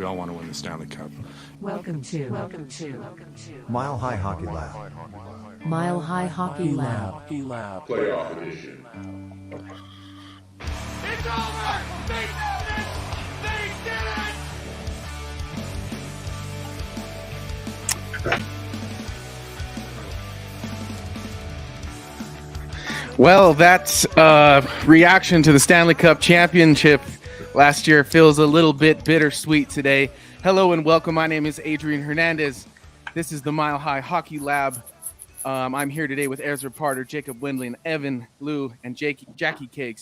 We all want to win the Stanley Cup. Welcome to Mile High Hockey Lab. Mile High Hockey Lab. Playoff edition. It's over! They did it! They did it! Well, that reaction to the Stanley Cup Championship last year feels a little bit bittersweet today. Hello and welcome. My name is Adrian Hernandez. This is the Mile High Hockey Lab. I'm here today with Ezra Parter, Jacob Wendling, Evan, Lou, and Jackie K.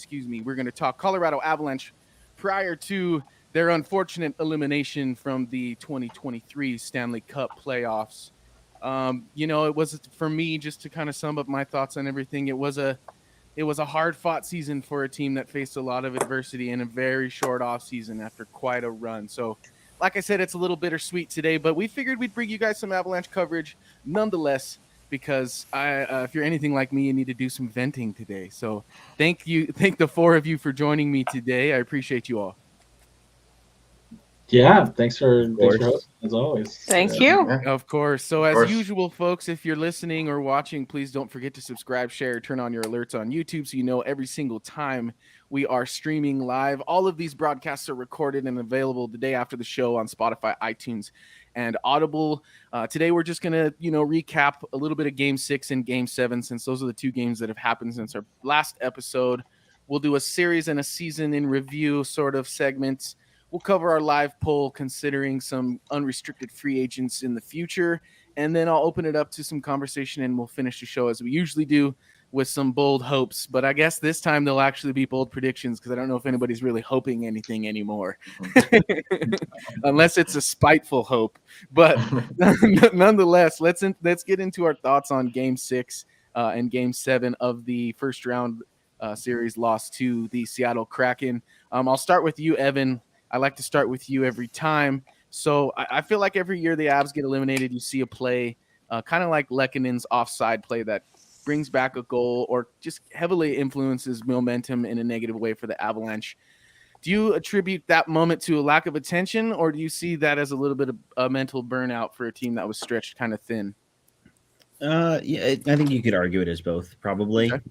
We're going to talk Colorado Avalanche prior to their unfortunate elimination from the 2023 Stanley Cup playoffs. It was, for me, just to kind of sum up my thoughts on everything, it was a hard-fought season for a team that faced a lot of adversity in a very short offseason after quite a run. So, like I said, it's a little bittersweet today, but we figured we'd bring you guys some Avalanche coverage nonetheless, because if you're anything like me, you need to do some venting today. So thank the four of you for joining me today. I appreciate you all. Yeah, thanks for hosting, as always. Thank you. Of course. So as usual, folks, if you're listening or watching, please don't forget to subscribe, share, turn on your alerts on YouTube so you know every single time we are streaming live. All of these broadcasts are recorded and available the day after the show on Spotify, iTunes, and Audible. Today we're just going to, recap a little bit of Game 6 and Game 7, since those are the two games that have happened since our last episode. We'll do a series and a season in review sort of segments. We'll cover our live poll considering some unrestricted free agents in the future, and then I'll open it up to some conversation, and we'll finish the show as we usually do with some bold hopes. But I guess this time they'll actually be bold predictions, because I don't know if anybody's really hoping anything anymore, unless it's a spiteful hope. But nonetheless, let's get into our thoughts on Game 6 and Game 7 of the first round series loss to the Seattle Kraken. I'll start with you, Evan. I like to start with you every time. So I feel like every year the Avs get eliminated, you see a play kind of like Lekkonen's offside play that brings back a goal or just heavily influences momentum in a negative way for the Avalanche. Do you attribute that moment to a lack of attention, or do you see that as a little bit of a mental burnout for a team that was stretched kind of thin? Yeah, I think you could argue it as both, probably. Okay.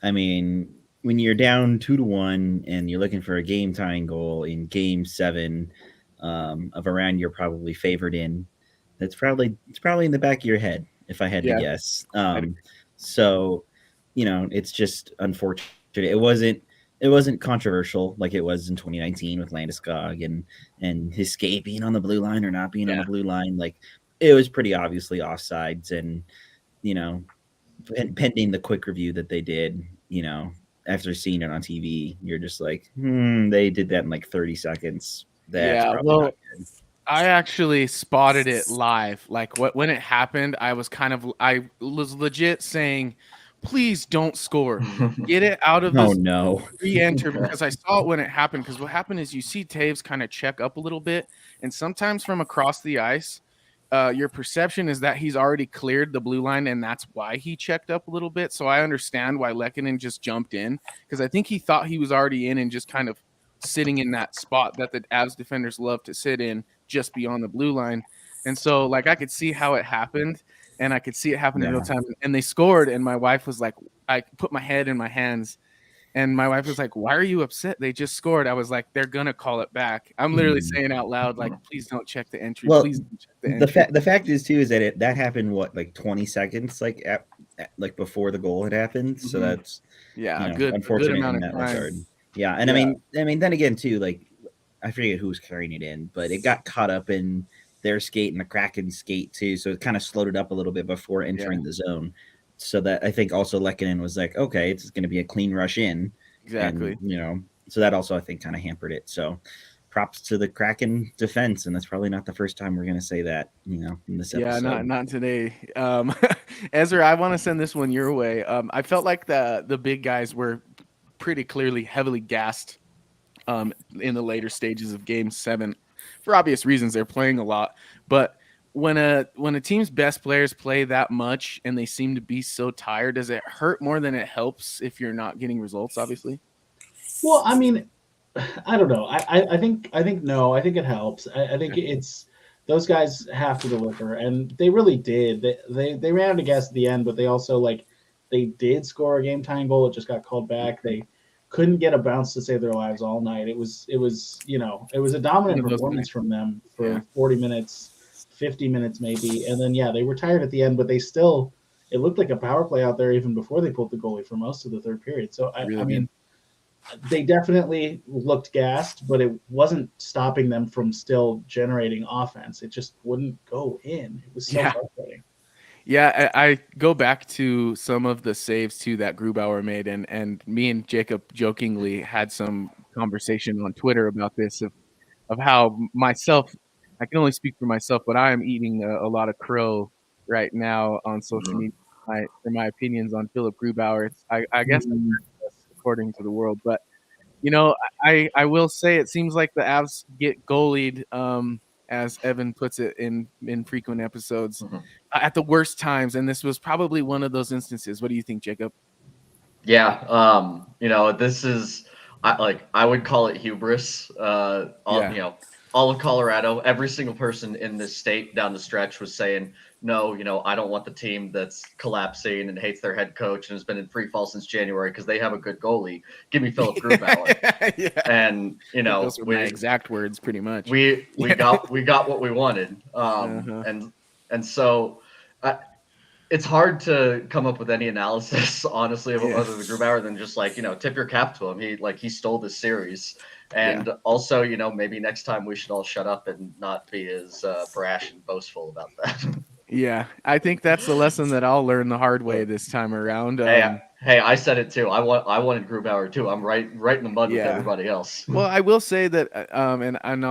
I mean, when you're down 2-1 and you're looking for a game-tying goal in Game 7 of a round you're probably favored in, it's probably in the back of your head, if I had to guess. So, it's just unfortunate. It wasn't controversial like it was in 2019 with Landeskog and his skate being on the blue line or not being on the blue line. Like, it was pretty obviously offsides, and pending the quick review that they did, after seeing it on TV, you're just like, they did that in like 30 seconds. That's not good. I actually spotted it live. Like when it happened, I was legit saying, please don't score. Get it out of this. Re-enter, because I saw it when it happened. Because what happened is you see Taves kind of check up a little bit, and sometimes from across the ice, your perception is that he's already cleared the blue line, and that's why he checked up a little bit. So I understand why Lekkonen just jumped in, because I think he thought he was already in and just kind of sitting in that spot that the Avs defenders love to sit in, just beyond the blue line. And so, I could see how it happened, and I could see it happen in real time. And they scored, and my wife was like, I put my head in my hands, and my wife was like, why are you upset? They just scored. I was like, they're going to call it back. I'm literally saying out loud, like, please don't check the entry. Well, please don't check the entry. The fact is, too, is that that happened, 20 seconds, before the goal had happened. So that's, good, unfortunate good amount in of that time. regard. Yeah, and I mean, then again, too, I forget who was carrying it in, but it got caught up in their skate and the Kraken skate, too. So it kind of slowed it up a little bit before entering the zone. So that I think also Lekkonen was like, okay, it's going to be a clean rush in. Exactly. And, so that also, I think, kind of hampered it. So props to the Kraken defense. And that's probably not the first time we're going to say that, in this episode. Yeah, not today. Ezra, I want to send this one your way. I felt like the big guys were pretty clearly heavily gassed in the later stages of Game 7. For obvious reasons, they're playing a lot. But when a team's best players play that much and they seem to be so tired, does it hurt more than it helps if you're not getting results, obviously? Well, I mean, I don't know. I think no. I think it helps. I think it's those guys have to deliver, and they really did. They ran out of gas at the end, but they also they did score a game tying goal. It just got called back. They couldn't get a bounce to save their lives all night. It was it was a dominant performance from them for 40 minutes, 50 minutes maybe, and then they were tired at the end, but they still it looked like a power play out there even before they pulled the goalie for most of the third period. So I mean. They definitely looked gassed, but it wasn't stopping them from still generating offense. It just wouldn't go in. It was so frustrating. Yeah, I go back to some of the saves too that Grubauer made, and me and Jacob jokingly had some conversation on Twitter about this of how myself, I can only speak for myself, but I am eating a lot of crow right now on social media for my opinions on Philip Grubauer. I guess according to the world, but I will say it seems like the Avs get goalied, as Evan puts it in frequent episodes, at the worst times, and this was probably one of those instances. What do you think, Jacob? Yeah, this is I would call it hubris. All of Colorado, every single person in this state down the stretch was saying, no, I don't want the team that's collapsing and hates their head coach and has been in free fall since January because they have a good goalie. Give me Philip Grubauer. And those were my exact words, pretty much. We got what we wanted. And so it's hard to come up with any analysis, honestly, of other than Grubauer than just tip your cap to him. He stole this series. And also, maybe next time we should all shut up and not be as brash and boastful about that. Yeah, I think that's the lesson that I'll learn the hard way this time around. Hey, I said it too. I wanted Grubauer too. I'm right in the mud with everybody else. Well, I will say that, and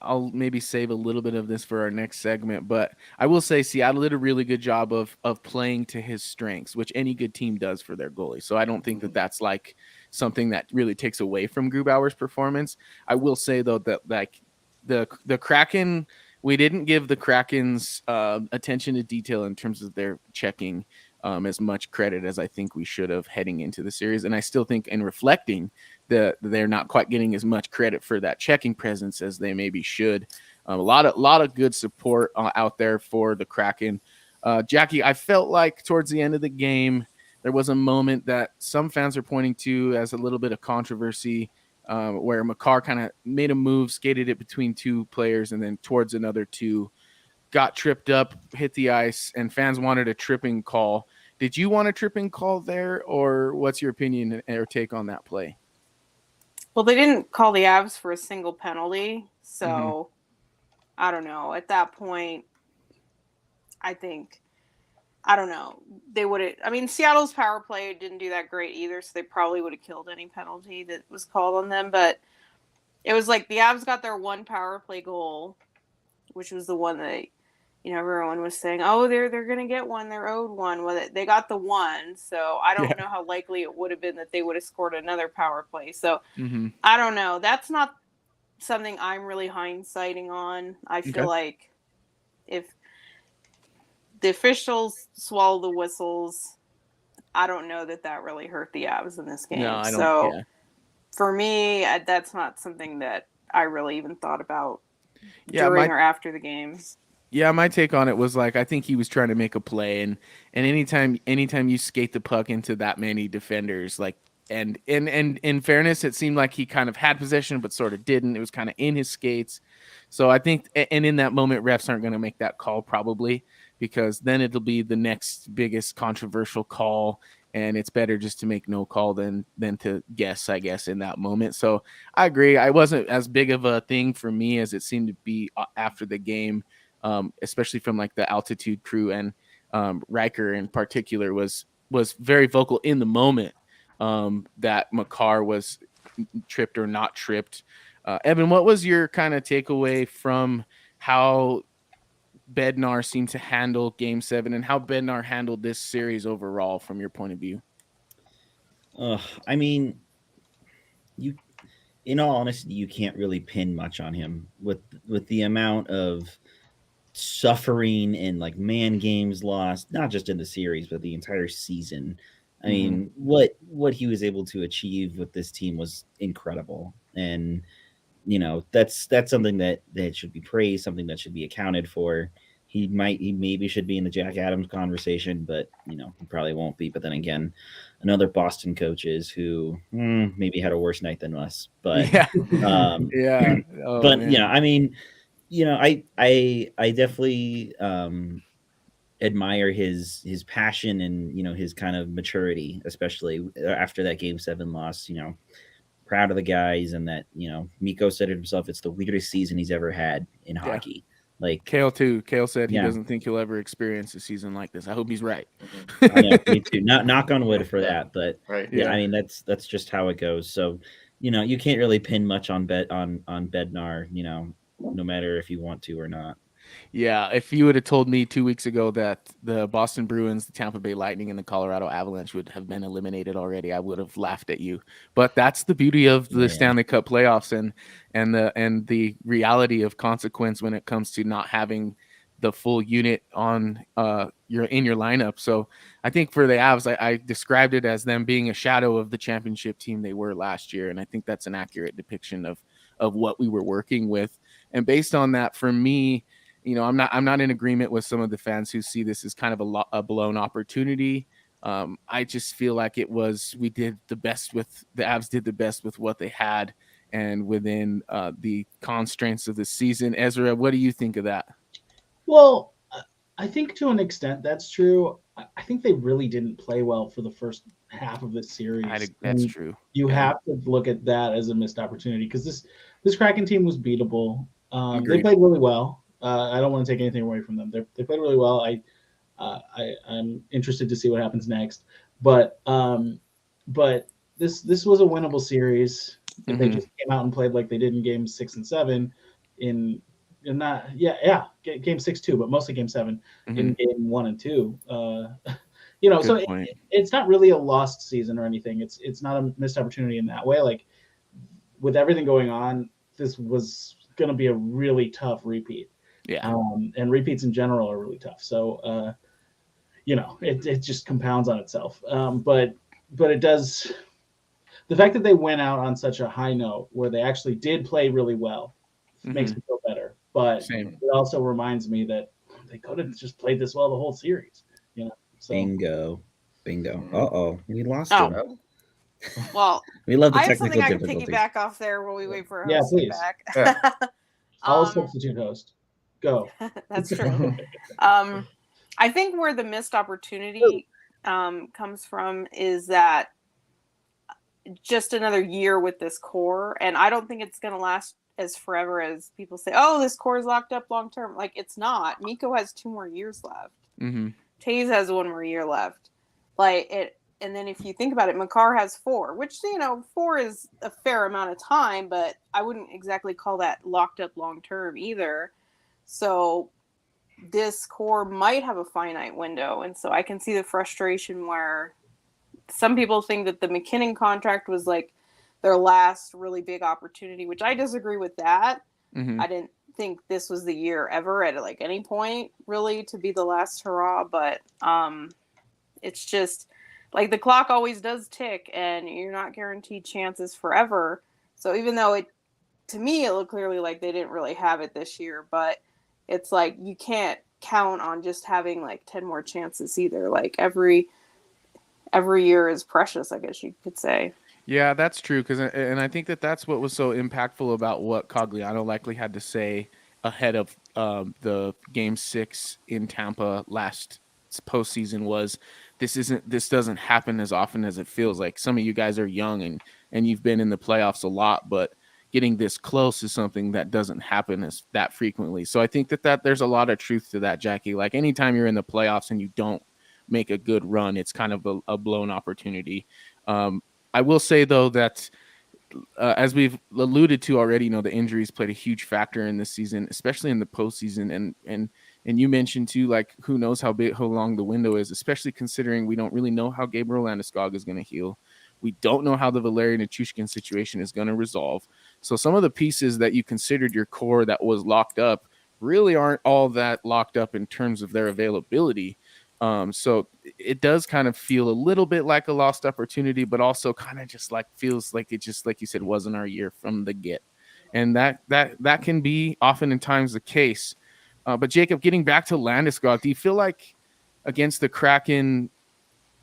I'll maybe save a little bit of this for our next segment, but I will say Seattle did a really good job of playing to his strengths, which any good team does for their goalie. So I don't think that that's something that really takes away from Grubauer's performance. I will say though that the Kraken, we didn't give the Kraken's attention to detail in terms of their checking as much credit as I think we should have heading into the series. And I still think in reflecting that they're not quite getting as much credit for that checking presence as they maybe should. A lot of good support out there for the Kraken. Jackie, I felt like towards the end of the game, there was a moment that some fans are pointing to as a little bit of controversy, where Makar kind of made a move, skated it between two players, and then towards another two, got tripped up, hit the ice, and fans wanted a tripping call. Did you want a tripping call there, or what's your opinion or take on that play? Well, they didn't call the Avs for a single penalty, so I don't know. At that point, I don't know. They would have. I mean, Seattle's power play didn't do that great either, so they probably would have killed any penalty that was called on them. But it was like the Avs got their one power play goal, which was the one that everyone was saying, oh, they're gonna get one. They're owed one. Well, they got the one, so I don't know how likely it would have been that they would have scored another power play. So I don't know. That's not something I'm really hindsighting on. I feel like if the officials swallow the whistles, I don't know that really hurt the Avs in this game. No, I don't. So for me, that's not something that I really even thought about during or after the game. Yeah, my take on it was I think he was trying to make a play, and anytime you skate the puck into that many defenders, and in fairness, it seemed like he kind of had possession but sort of didn't. It was kind of in his skates. So I think, and in that moment, refs aren't going to make that call probably, because then it'll be the next biggest controversial call, and it's better just to make no call than to guess, I guess, in that moment. So I agree. I wasn't as big of a thing for me as it seemed to be after the game, especially from the altitude crew, and Riker in particular was very vocal in the moment that Makar was tripped or not tripped. Evan, what was your kind of takeaway from how Bednar seemed to handle Game 7 and how Bednar handled this series overall from your point of view? I mean, in all honesty, you can't really pin much on him with the amount of suffering and man games lost, not just in the series, but the entire season. I mean, what what he was able to achieve with this team was incredible. And that's something that should be praised, something that should be accounted for. He maybe should be in the Jack Adams conversation, but he probably won't be. But then again, another Boston coaches who maybe had a worse night than us. But yeah, yeah. Oh, but man. I mean, I definitely admire his passion and his kind of maturity, especially after that Game 7 loss. Proud of the guys, and that Miko said it himself. It's the weirdest season he's ever had in hockey. Like Kale too. Kale said he Yeah. doesn't think he'll ever experience a season like this. I hope he's right. I know, me too. Knock on wood for that, but Right. yeah, I mean that's just how it goes. So you can't really pin much on Bednar. No matter if you want to or not. Yeah, if you would have told me 2 weeks ago that the Boston Bruins, the Tampa Bay Lightning, and the Colorado Avalanche would have been eliminated already, I would have laughed at you. But that's the beauty of the Yeah. Stanley Cup playoffs and the reality of consequence when it comes to not having the full unit on your lineup. So I think for the Avs, I described it as them being a shadow of the championship team they were last year, and I think that's an accurate depiction of what we were working with. And based on that, for me, I'm not in agreement with some of the fans who see this as kind of a blown opportunity. I just feel like the Avs did the best with what they had and within the constraints of the season. Ezra, what do you think of that? Well, I think to an extent that's true. I think they really didn't play well for the first half of this series. That's true. You have to look at that as a missed opportunity because this Kraken team was beatable. They played really well. I don't want to take anything away from them. They played really well. I'm interested to see what happens next. But this was a winnable series. If they just came out and played like they did in games 6 and 7 game 6 too, but mostly game 7 in game 1 and 2. So it's not really a lost season or anything. It's not a missed opportunity in that way. Like with everything going on, this was going to be a really tough repeat. Yeah. And repeats in general are really tough. So, it just compounds on itself. But it does. The fact that they went out on such a high note where they actually did play really well makes me feel better. But it also reminds me that they could have just played this well the whole series. So. Bingo. Uh-oh. We lost him. Well, we love the I have technical something I can difficulties. piggyback off there while we wait for a host to be back. Yeah. I'll substitute host. Go. That's true. I think where the missed opportunity comes from is that just another year with this core, and I don't think it's going to last as forever as people say. Oh, this core is locked up long term. Like it's not. Miko has 2 more years left. Taze has 1 more year left. And then if you think about it, Makar has 4, which 4 is a fair amount of time, but I wouldn't exactly call that locked up long term either. So this core might have a finite window. And so I can see the frustration where some people think that the McKinnon contract was like their last really big opportunity, which I disagree with that. I didn't think this was the year ever at like any point really to be the last hurrah. But it's just like the clock always does tick and you're not guaranteed chances forever. So even though to me, it looked clearly like they didn't really have it this year, but it's like you can't count on just having like 10 more chances either. Like every year is precious, I guess you could say. Yeah, that's true. And I think that's what was so impactful about what Cogliano likely had to say ahead of the Game 6 in Tampa last postseason was this doesn't happen as often as it feels like. Some of you guys are young and you've been in the playoffs a lot, but getting this close is something that doesn't happen that frequently. So I think that there's a lot of truth to that, Jackie. Like anytime you're in the playoffs and you don't make a good run, it's kind of a blown opportunity. I will say though that as we've alluded to already, the injuries played a huge factor in this season, especially in the postseason. And you mentioned too, like who knows how long the window is, especially considering we don't really know how Gabriel Landeskog is going to heal. We don't know how the Valeri Nichushkin situation is going to resolve. So some of the pieces that you considered your core that was locked up really aren't all that locked up in terms of their availability. So it does kind of feel a little bit like a lost opportunity, but also kind of just like feels like it just, like you said, wasn't our year from the get. And that can be often in times the case. But Jacob, getting back to Landeskog, do you feel like against the Kraken,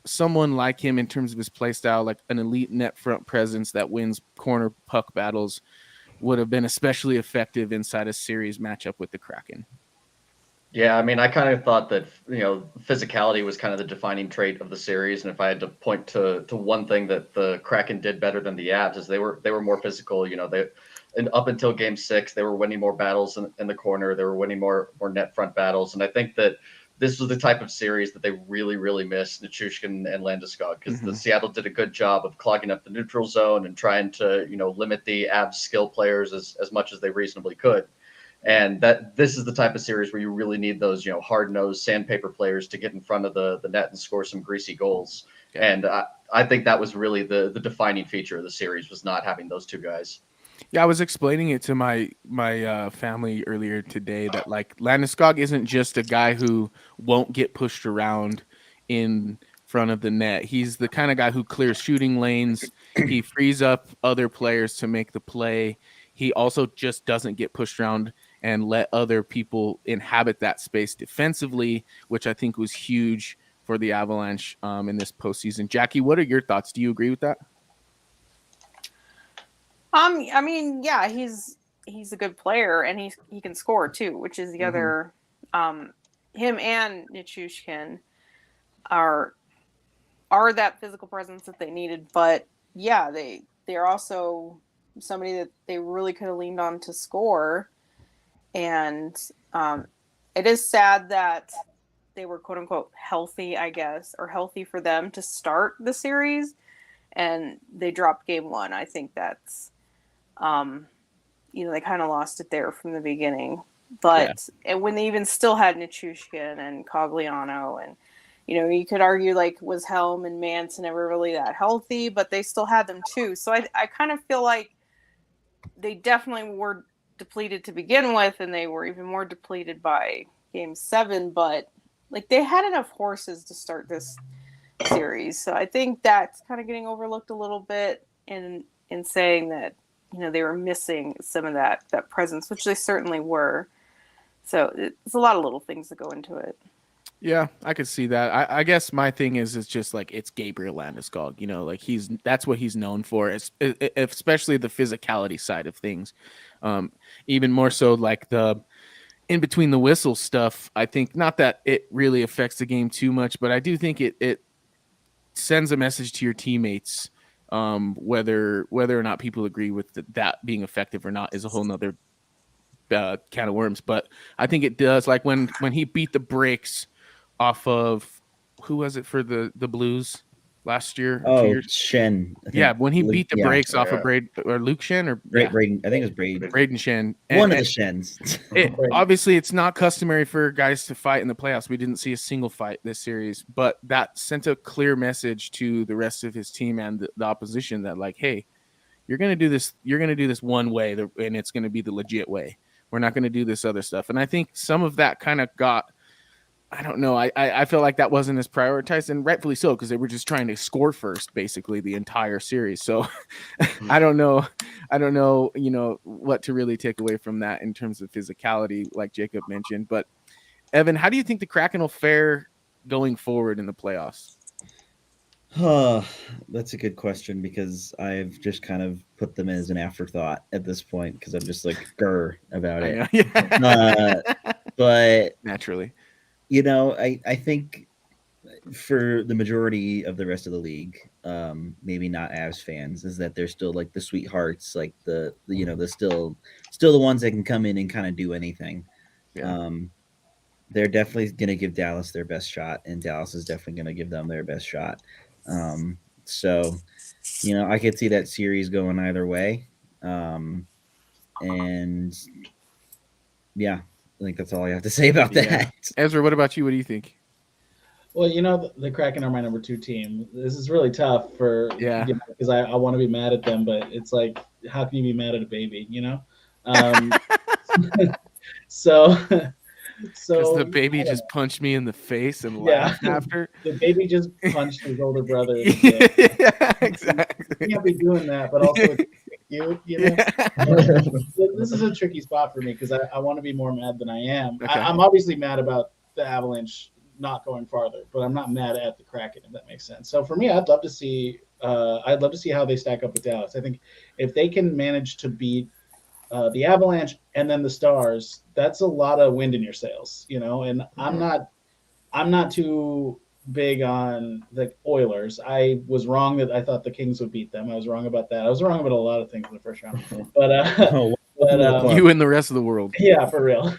someone like him in terms of his play style, like an elite net front presence that wins corner puck battles, would have been especially effective inside a series matchup with the Kraken? Yeah, I mean, I kind of thought that, physicality was kind of the defining trait of the series, and if I had to point to one thing that the Kraken did better than the Avs, is they were more physical. And up until Game 6, they were winning more battles in the corner. They were winning more net front battles, and I think that this was the type of series that they really, really missed Nichushkin and Landeskog, because the Seattle did a good job of clogging up the neutral zone and trying to limit the Avs skill players as much as they reasonably could. And this is the type of series where you really need those, hard-nosed sandpaper players to get in front of the net and score some greasy goals. Yeah. And I think that was really the defining feature of the series, was not having those two guys. Yeah, I was explaining it to my family earlier today that, like, Landeskog isn't just a guy who won't get pushed around in front of the net. He's the kind of guy who clears shooting lanes. He frees up other players to make the play. He also just doesn't get pushed around and let other people inhabit that space defensively, which I think was huge for the Avalanche in this postseason. Jackie, what are your thoughts? Do you agree with that? I mean, yeah, he's a good player, and he can score too, which is the other. Him and Nichushkin are that physical presence that they needed, but yeah, they're also somebody that they really could have leaned on to score. And it is sad that they were quote unquote healthy, I guess, or healthy for them to start the series, and they dropped Game 1. I think that's, they kind of lost it there from the beginning. But and when they even still had Nichushkin and Cogliano, and you could argue, like, was Helm and Manson ever really that healthy? But they still had them too. So I kind of feel like they definitely were depleted to begin with, and they were even more depleted by Game 7. But like, they had enough horses to start this series. So I think that's kind of getting overlooked a little bit in saying that they were missing some of that presence, which they certainly were. So it's a lot of little things that go into it. Yeah, I could see that. I guess my thing is just like, it's Gabriel Landeskog. Like, that's what he's known for, especially the physicality side of things. Even more so, like, the in between the whistle stuff. I think not that it really affects the game too much, but I do think it sends a message to your teammates. Whether or not people agree with that being effective or not is a whole nother can of worms. But I think it does. Like, when he beat the brakes off of, who was it for the Blues last year? Shen. Yeah, when he beat the brakes off of Luke Shen, or Braden. I think it was Braden Shen. One of the Shens. Obviously, it's not customary for guys to fight in the playoffs. We didn't see a single fight this series, but that sent a clear message to the rest of his team and the opposition that, like, hey, you're gonna do this. You're gonna do this one way, and it's gonna be the legit way. We're not gonna do this other stuff. And I think some of that kind of got. I don't know. I feel like that wasn't as prioritized, and rightfully so, because they were just trying to score first, basically, the entire series. So I don't know, what to really take away from that in terms of physicality, like Jacob mentioned. But Evan, how do you think the Kraken will fare going forward in the playoffs? That's a good question, because I've just kind of put them as an afterthought at this point, because I'm just like about it. Yeah. But naturally. I think for the majority of the rest of the league, maybe not Avs fans, is that they're still like the sweethearts, like the still the ones that can come in and kind of do anything. Yeah. They're definitely going to give Dallas their best shot, and Dallas is definitely going to give them their best shot. So, I could see that series going either way. And yeah. I think that's all I have to say about that. Ezra, what about you? What do you think? Well, the Kraken are my number 2 team. This is really tough because I want to be mad at them, but it's like, how can you be mad at a baby, So So the baby just punched me in the face and Yeah. laughed after. the baby just punched his older brother. In the Yeah, face. exactly. You can't be doing that, but also it's cute, you know. Yeah. This is a tricky spot for me because I want to be more mad than I am. Okay. I'm obviously mad about the Avalanche not going farther, but I'm not mad at the Kraken, if that makes sense. So for me, I'd love to see how they stack up with Dallas. I think if they can manage to beat the Avalanche and then the Stars, that's a lot of wind in your sails, you know. And I'm not too big on the Oilers. I was wrong that I thought the Kings would beat them. I was wrong about that. I was wrong about a lot of things in the first round. But You and the rest of the world. yeah, for real.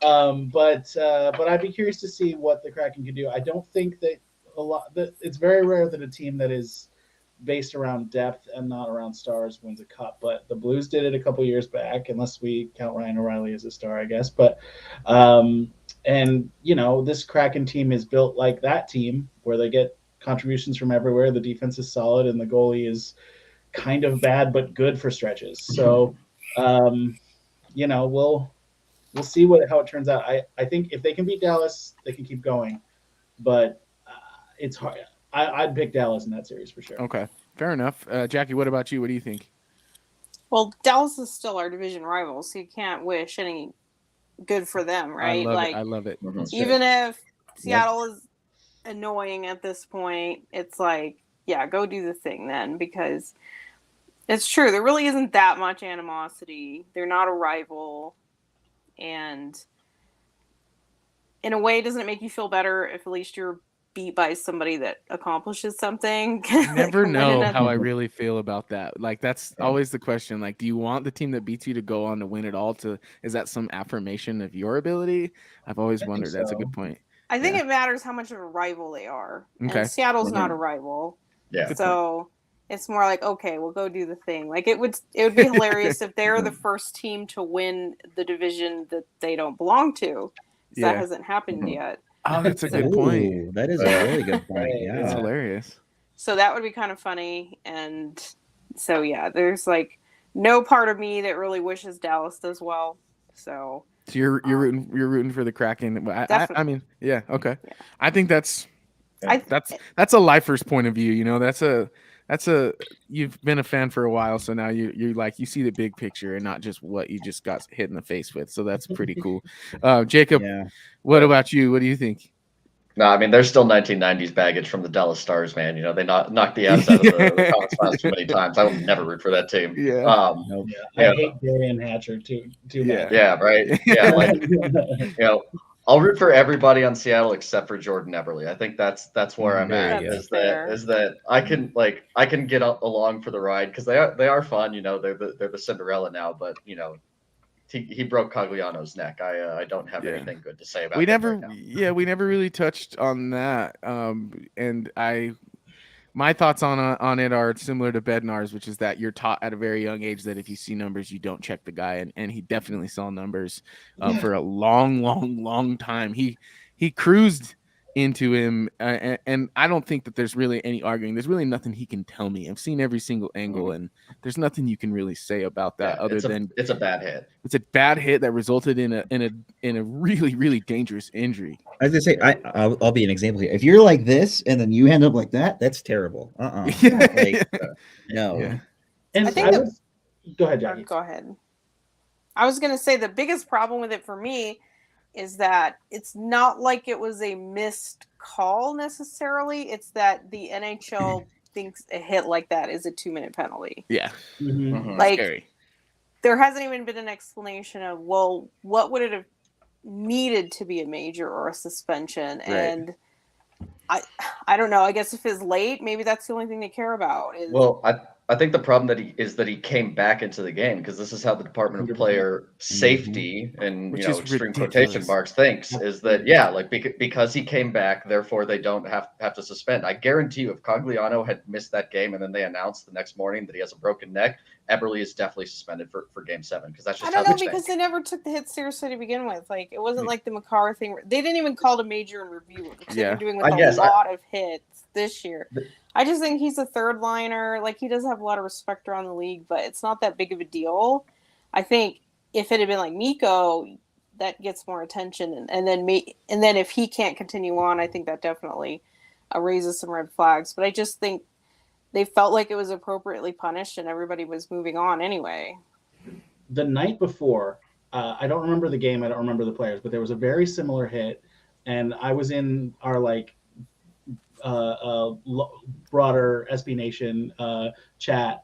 But I'd be curious to see what the Kraken can do. I don't think that it's very rare that a team that is based around depth and not around stars wins a cup. But the Blues did it a couple years back, unless we count Ryan O'Reilly as a star, I guess. But and you know, this Kraken team is built like that team, where they get contributions from everywhere. The defense is solid, and the goalie is kind of bad but good for stretches. So, you know, we'll see how it turns out. I think if they can beat Dallas, they can keep going, but it's hard. I'd pick Dallas in that series for sure. Okay, fair enough. Jackie, what about you? What do you think? Well, Dallas is still our division rival, so you can't wish any good for them, right? I love it. Even if Seattle is annoying at this point, it's like, yeah, go do the thing then, because it's true. There really isn't that much animosity. They're not a rival. And in a way, doesn't it make you feel better if at least you're beat by somebody that accomplishes something? I never know how I really feel about that. Like, that's always the question. Like, do you want the team that beats you to go on to win it all? Is that some affirmation of your ability? I've always wondered. That's a good point. I think it matters how much of a rival they are. Okay. And Seattle's not a rival. Yeah. So it's more like, okay, we'll go do the thing. Like, it would be hilarious if they're the first team to win the division that they don't belong to. That hasn't happened yet. Oh, that's a good point. That is a really good point. Yeah, that's hilarious. So that would be kind of funny. And so, yeah, there's like no part of me that really wishes Dallas does well. So you're rooting for the Kraken. I mean, yeah, okay. Yeah. I think that's a lifer's point of view. You know, that's a you've been a fan for a while, so now you see the big picture and not just what you just got hit in the face with. So that's pretty cool. Jacob, what about you? What do you think? No, I mean, there's still 1990s baggage from the Dallas Stars, man. You know, they knocked the Avs out of the conference finals too many times. I would never root for that team. Yeah. I hate Darian Hatcher too much. Yeah, right. Yeah, like, you know, I'll root for everybody on Seattle except for Jordan Eberle. I think that's where I'm at. Is that I can get along for the ride because they are fun. You know, they're the Cinderella now, but you know, he broke Cogliano's neck. I don't have anything good to say about. We never really touched on that. And my thoughts on it are similar to Bednar's, which is that you're taught at a very young age that if you see numbers, you don't check the guy, and he definitely saw numbers for a long time. He cruised into him, and I don't think that there's really any arguing. There's really nothing he can tell me. I've seen every single angle, and there's nothing you can really say about that other than it's a bad hit. It's a bad hit that resulted in a really, really dangerous injury. I was gonna say, I'll be an example here. If you're like this and then you end up like that, that's terrible. No. Yeah. And go ahead, Jackie. Go ahead. I was gonna say the biggest problem with it for me is that it's not like it was a missed call necessarily. It's that the NHL thinks a hit like that is a 2-minute penalty. Yeah. Mm-hmm. Like, scary. There hasn't even been an explanation of, well, what would it have needed to be a major or a suspension? Right. And I don't know. I guess if it's late, maybe that's the only thing they care about. Well, I think the problem that he came back into the game, because this is how the Department of Player Safety and Which you know is extreme ridiculous. quotation marks thinks is that because he came back, therefore they don't have to suspend. I guarantee you, if Cogliano had missed that game and then they announced the next morning that he has a broken neck, Eberle is definitely suspended for Game 7 because that's just I don't how know, because they never took the hit seriously to begin with. Like, it wasn't like the Makar thing. They didn't even call it a major and review it, which they've been doing with a lot of hits this year. I just think he's a third liner. Like, he does have a lot of respect around the league, but it's not that big of a deal. I think if it had been like Mikko, that gets more attention, and then if he can't continue on, I think that definitely raises some red flags. But I just think they felt like it was appropriately punished, and everybody was moving on anyway. The night before, I don't remember the game, I don't remember the players, but there was a very similar hit, and I was in our broader SB Nation chat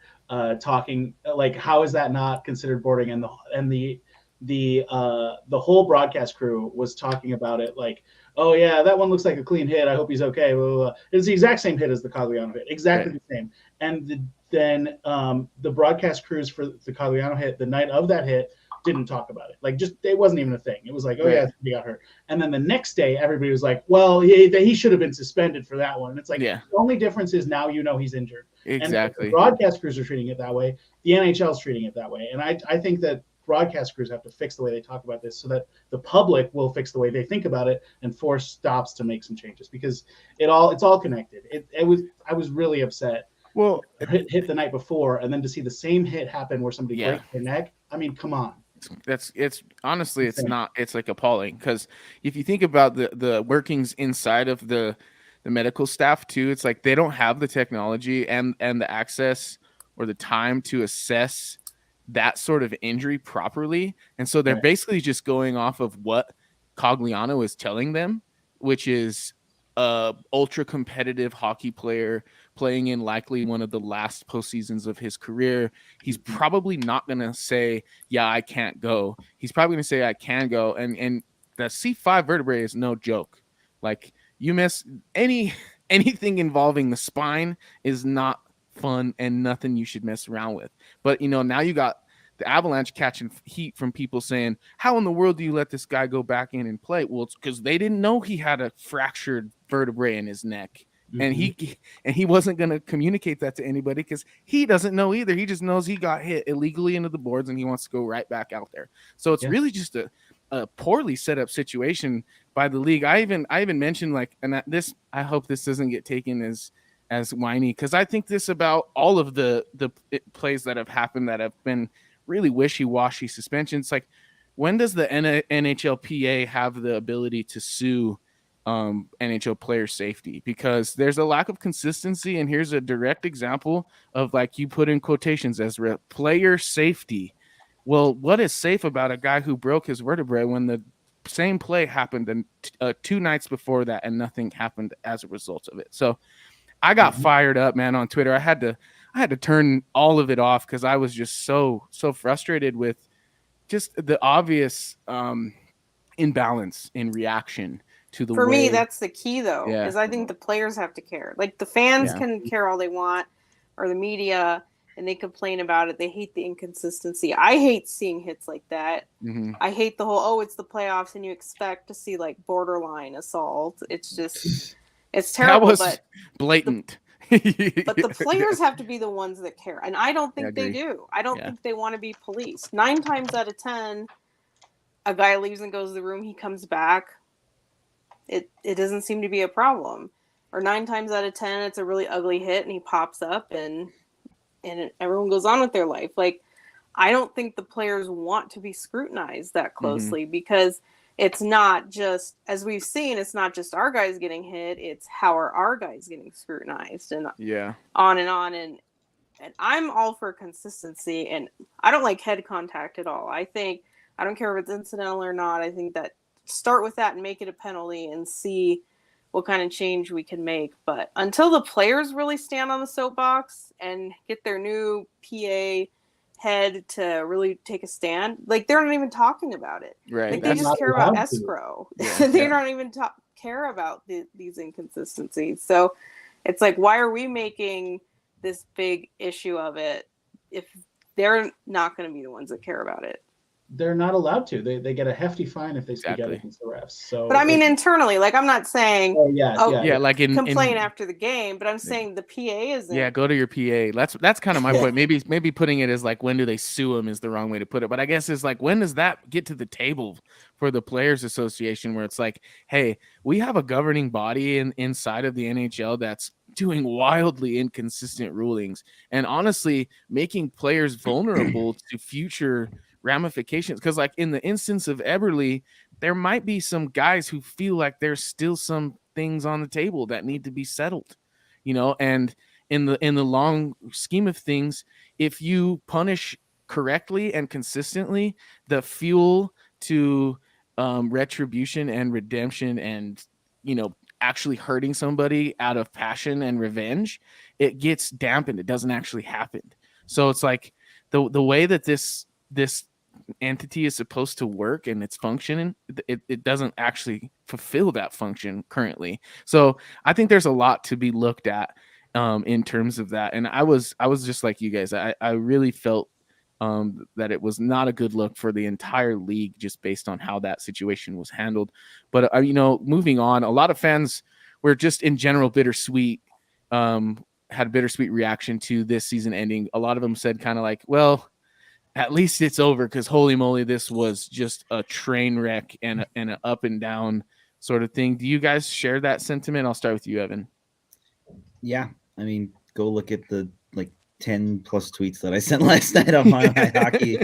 talking like, how is that not considered boarding? And the whole broadcast crew was talking about it like, oh yeah, that one looks like a clean hit, I hope he's okay, blah, blah, blah. It's the exact same hit as the Cogliano hit, exactly the same. And then the broadcast crews for the Cogliano hit, the night of that hit, didn't talk about it. Like, just, it wasn't even a thing. It was like, oh yeah, he got hurt. And then the next day, everybody was like, well, he should have been suspended for that one. And it's like, the only difference is now you know he's injured. Exactly. And the broadcast crews are treating it that way. The NHL is treating it that way. And I think that broadcast crews have to fix the way they talk about this so that the public will fix the way they think about it and force stops to make some changes, because it's all connected. I was really upset. Well, hit the night before, and then to see the same hit happen where somebody breaks their neck. I mean, come on. It's honestly, it's like appalling, because if you think about the workings inside of the medical staff too, it's like they don't have the technology and the access or the time to assess that sort of injury properly, and so they're basically just going off of what Cogliano is telling them, which is a ultra competitive hockey player playing in likely one of the last postseasons of his career. He's probably not going to say, yeah, I can't go. He's probably going to say, I can go. And the C5 vertebrae is no joke. Like, you miss anything involving the spine is not fun and nothing you should mess around with. But, now you got the Avalanche catching heat from people saying, how in the world do you let this guy go back in and play? Well, it's because they didn't know he had a fractured vertebrae in his neck. And he wasn't going to communicate that to anybody because he doesn't know either. He just knows he got hit illegally into the boards and he wants to go right back out there. So it's really just a poorly set up situation by the league. I even mentioned, like, and this, I hope this doesn't get taken as whiny, because I think this about all of the plays that have happened that have been really wishy-washy suspensions. Like, when does the NHLPA have the ability to sue NHL player safety? Because there's a lack of consistency, and here's a direct example of, like, you put in quotations, Ezra, player safety. Well, what is safe about a guy who broke his vertebrae when the same play happened 2 nights before that and nothing happened as a result of it? So I got fired up, man, on Twitter. I had to turn all of it off because I was just so frustrated with just the obvious imbalance in reaction to the For way. me, that's the key, though, is I think the players have to care. Like, the fans can care all they want, or the media, and they complain about it. They hate the inconsistency. I hate seeing hits like that. I hate the whole, it's the playoffs and you expect to see, like, borderline assault. It's just, it's terrible. That was blatant. But the players have to be the ones that care. And I don't think they do. I don't think they want to be policed. 9 times out of 10, a guy leaves and goes to the room, he comes back. It doesn't seem to be a problem. Or 9 times out of 10, it's a really ugly hit and he pops up and everyone goes on with their life. Like, I don't think the players want to be scrutinized that closely because it's not just, as we've seen, it's not just our guys getting hit, it's how are our guys getting scrutinized and on and on. And I'm all for consistency, and I don't like head contact at all. I don't care if it's incidental or not. I think that start with that and make it a penalty and see what kind of change we can make. But until the players really stand on the soapbox and get their new PA head to really take a stand, like, they're not even talking about it. Right. Like, they just care about escrow. They don't even care about these inconsistencies. So it's like, why are we making this big issue of it if they're not going to be the ones that care about it? They're not allowed to. They get a hefty fine if they speak out against the refs. So, but I mean, internally, like, I'm not saying, like complain after the game, but I'm saying the PA isn't. Yeah, go to your PA. That's kind of my point. Maybe putting it as, like, when do they sue them is the wrong way to put it. But I guess it's like, when does that get to the table for the Players Association, where it's like, hey, we have a governing body inside of the NHL that's doing wildly inconsistent rulings and honestly making players vulnerable to future ramifications. Because like in the instance of Eberle, there might be some guys who feel like there's still some things on the table that need to be settled, and in the long scheme of things, if you punish correctly and consistently, the fuel to retribution and redemption and actually hurting somebody out of passion and revenge, it gets dampened. It doesn't actually happen. So it's like the way that this entity is supposed to work and it's functioning, it doesn't actually fulfill that function currently. So I think there's a lot to be looked at in terms of that. And I was just like you guys. I really felt that it was not a good look for the entire league just based on how that situation was handled. But moving on, a lot of fans were just in general bittersweet, had a bittersweet reaction to this season ending. A lot of them said kind of like, well, at least it's over, because holy moly, this was just a train wreck and an up and down sort of thing. Do you guys share that sentiment? I'll start with you, Evan. Yeah, I mean, go look at the 10 plus tweets that I sent last night on Mile High Hockey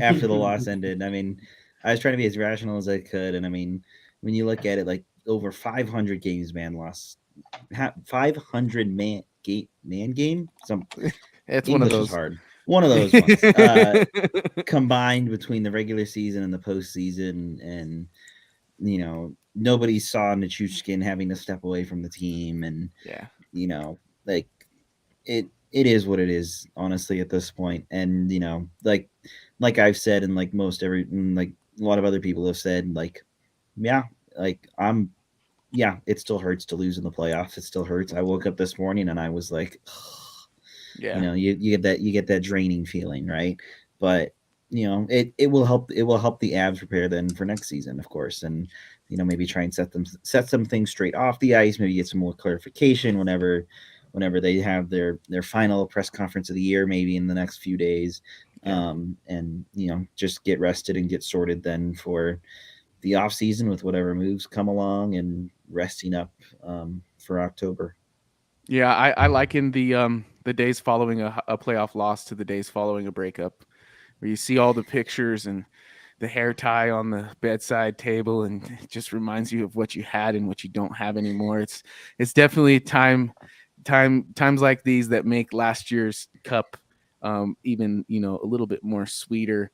after the loss ended. I mean, I was trying to be as rational as I could. And I mean, when you look at it, like over 500 games, man lost 500 man game. Some it's English one of those is hard. One of those ones combined between the regular season and the postseason. And, nobody saw Nichushkin having to step away from the team. And, like it is what it is, honestly, at this point. And, like I've said, and like like a lot of other people have said, like, yeah, like it still hurts to lose in the playoffs. It still hurts. I woke up this morning and I was like, yeah, you get that draining feeling, right? But it will help the Avs prepare then for next season, of course, and maybe try and set some things straight off the ice, maybe get some more clarification whenever they have their final press conference of the year, maybe in the next few days. And just get rested and get sorted then for the off season with whatever moves come along, and resting up for October. Yeah, I liken the days following a playoff loss to the days following a breakup, where you see all the pictures and the hair tie on the bedside table, and it just reminds you of what you had and what you don't have anymore. It's definitely times like these that make last year's cup even a little bit more sweeter.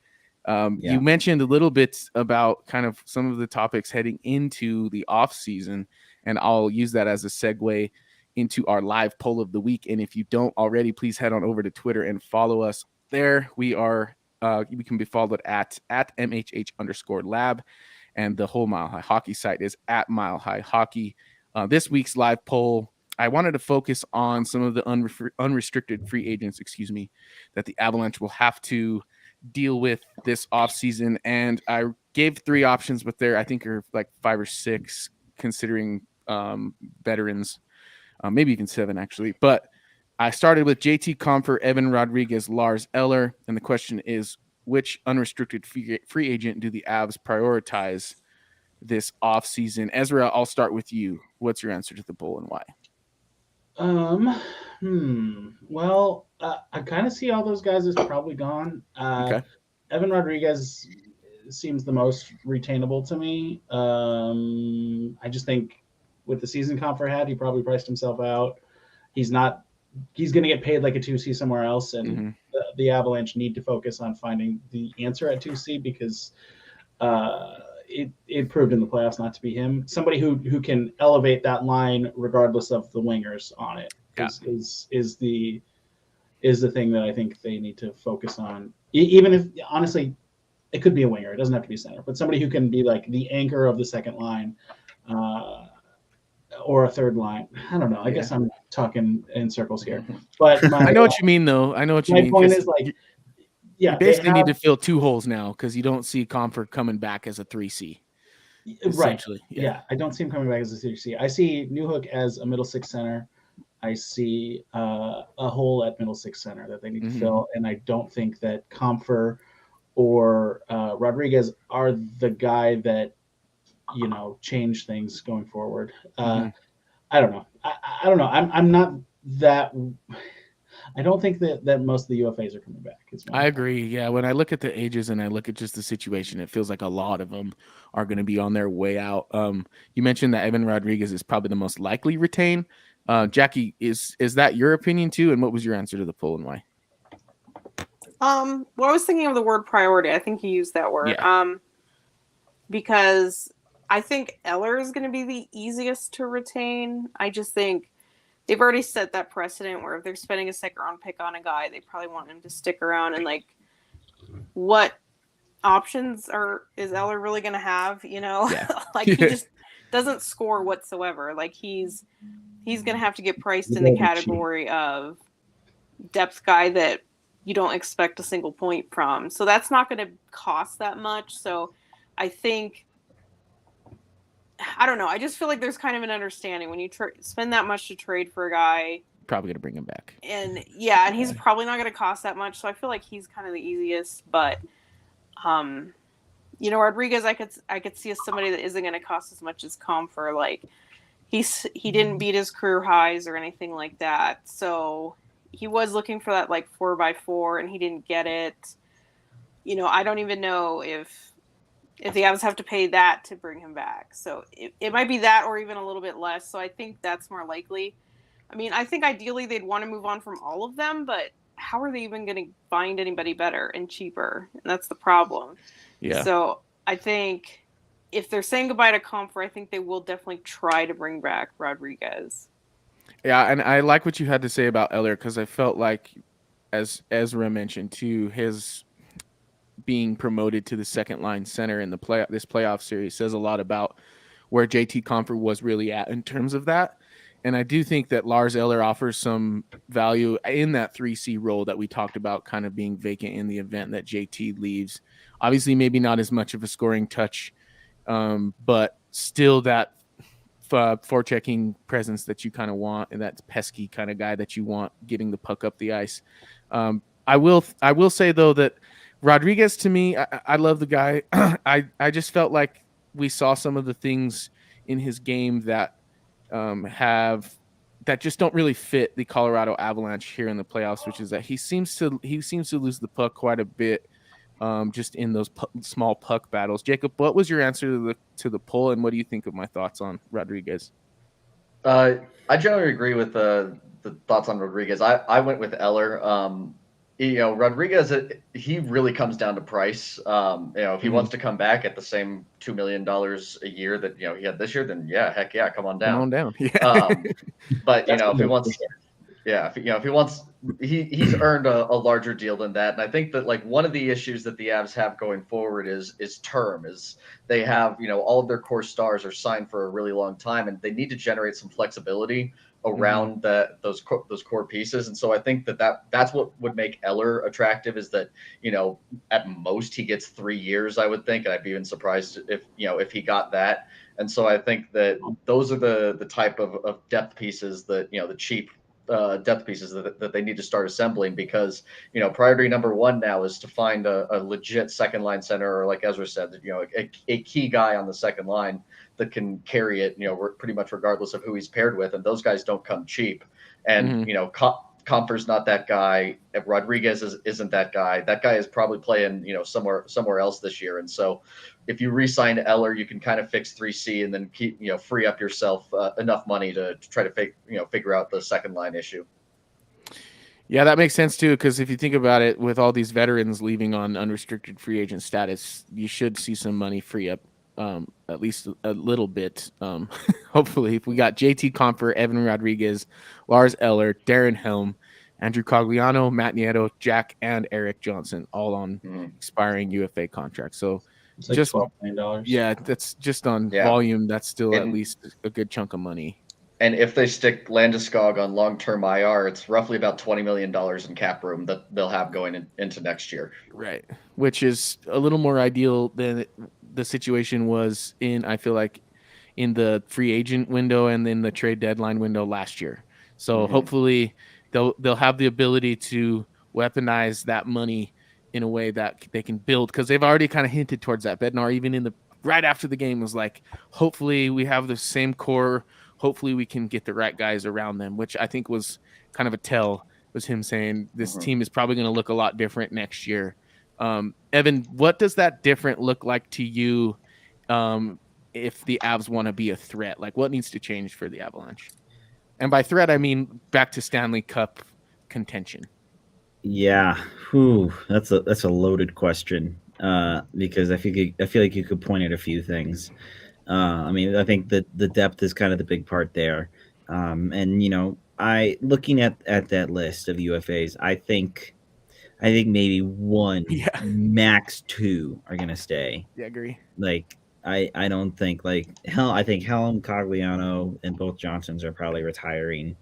You mentioned a little bit about kind of some of the topics heading into the off season, and I'll use that as a segue into our live poll of the week. And if you don't already, please head on over to Twitter and follow us there. We can be followed at MHH_lab, and the whole Mile High Hockey site is at Mile High Hockey. This week's live poll, I wanted to focus on some of the unrestricted free agents, that the Avalanche will have to deal with this offseason. And I gave 3 options, but there I think are like 5 or 6 considering veterans, maybe even 7 actually. But I started with JT Compher, Evan Rodriguez, Lars Eller, and the question is, which unrestricted free agent do the Avs prioritize this offseason? Ezra, I'll start with you. What's your answer to the poll and why? Well, I kind of see all those guys as probably gone. Okay. Evan Rodriguez seems the most retainable to me. I just think with the season Compher had, he probably priced himself out. He's going to get paid like a 2C somewhere else, and the Avalanche need to focus on finding the answer at 2C, because it proved in the playoffs not to be him. Somebody who can elevate that line regardless of the wingers on it is the thing that I think they need to focus on. Even if, honestly, it could be a winger. It doesn't have to be center, but somebody who can be like the anchor of the second line, or a third line. I don't know. I guess I'm talking in circles here, but I know what you mean, though. I know what you mean. My point is, like, you basically need to fill 2 holes now, because you don't see Compher coming back as a 3C. Right. Yeah, I don't see him coming back as a 3C. I see Newhook as a middle 6 center. I see a hole at middle 6 center that they need to fill, and I don't think that Compher or Rodriguez are the guy that change things going forward. I I don't know. I don't know. I'm not that. I don't think that most of the UFAs are coming back. I agree. Yeah, when I look at the ages and I look at just the situation, it feels like a lot of them are going to be on their way out. You mentioned that Evan Rodriguez is probably the most likely retain. Jackie, is that your opinion too? And what was your answer to the poll and why? Well, I was thinking of the word priority. I think you used that word. Yeah. Because I think Eller is going to be the easiest to retain. I just think they've already set that precedent where if they're spending a second round pick on a guy, they probably want him to stick around. And like, what options is Eller really going to have? You know, like he just doesn't score whatsoever. Like he's going to have to get priced in the category of depth guy that you don't expect a single point from. So that's not going to cost that much. So I think, I don't know. I just feel like there's kind of an understanding when you spend that much to trade for a guy. Probably going to bring him back. And yeah, and he's probably not going to cost that much. So I feel like he's kind of the easiest. But, you know, Rodriguez, I could see as somebody that isn't going to cost as much as Comfer. Like he didn't beat his career highs or anything like that. So he was looking for that like 4x4 and he didn't get it. You know, I don't even know if the Avs have to pay that to bring him back. So it might be that or even a little bit less. So I think that's more likely. I mean, I think ideally they'd want to move on from all of them, but how are they even going to find anybody better and cheaper? And that's the problem. Yeah. So I think if they're saying goodbye to Comfer, I think they will definitely try to bring back Rodriguez. Yeah, and I like what you had to say about Eller because I felt like, as Ezra mentioned too, his being promoted to the second line center in this playoff series says a lot about where JT Compher was really at in terms of that. And I do think that Lars Eller offers some value in that 3C role that we talked about kind of being vacant in the event that JT leaves. Obviously, maybe not as much of a scoring touch, but still that forechecking presence that you kind of want, and that pesky kind of guy that you want getting the puck up the ice. I will say though that Rodriguez, to me, I love the guy. I just felt like we saw some of the things in his game that just don't really fit the Colorado Avalanche here in the playoffs, which is that he seems to lose the puck quite a bit, just in those small puck battles. Jacob, what was your answer to the poll, and what do you think of my thoughts on Rodriguez? I generally agree with the thoughts on Rodriguez. I went with Eller. You know, Rodriguez, he really comes down to price. You know, if he wants to come back at the same $2 million a year that, you know, he had this year, then yeah, heck yeah, come on down. Come on down. Yeah. But you know, if he wants, yeah, if he wants, he's earned a larger deal than that. And I think that like one of the issues that the Avs have going forward is term. Is they have, you know, all of their core stars are signed for a really long time, and they need to generate some flexibility around those core pieces. And so I think that's what would make Eller attractive, is that, you know, at most he gets 3 years, I would think, and I'd be even surprised if he got that. And so I think that those are the type of depth pieces that, you know, the cheap depth pieces that they need to start assembling, because, you know, priority number one now is to find a legit second line center, or like Ezra said, you know, a key guy on the second line that can carry it, you know, pretty much regardless of who he's paired with. And those guys don't come cheap. And, you know, Comfer's not that guy. Rodriguez isn't that guy. That guy is probably playing, you know, somewhere else this year. And so if you re-sign Eller, you can kind of fix 3C and then keep, you know, free up yourself enough money to try to figure out the second line issue. Yeah, that makes sense too, because if you think about it, with all these veterans leaving on unrestricted free agent status, you should see some money free up, at least a little bit. Hopefully, if we got JT Compher, Evan Rodriguez, Lars Eller, Darren Helm, Andrew Cogliano, Matt Nieto, Jack, and Eric Johnson, all on expiring UFA contracts. So it's like just $12 million. Yeah, that's just on volume. That's still at least a good chunk of money. And if they stick Landeskog on long-term IR, it's roughly about $20 million in cap room that they'll have going into next year. Right, which is a little more ideal than the situation was in, I feel like, in the free agent window and then the trade deadline window last year. So hopefully they'll have the ability to weaponize that money in a way that they can build, because they've already kind of hinted towards that. Bednar, even right after the game, was like, hopefully we have the same core hopefully we can get the right guys around them, which I think was kind of a tell, was him saying this team is probably going to look a lot different next year. Evan, what does that different look like to you if the Avs want to be a threat? Like, what needs to change for the Avalanche? And by threat, I mean back to Stanley Cup contention. Yeah, that's a loaded question because I feel like you could point at a few things. I mean, I think that the depth is kind of the big part there, and I looking at that list of UFAs, I think maybe one, max two are gonna stay. Yeah, agree. Like I don't think I think Helm, Cogliano, and both Johnsons are probably retiring.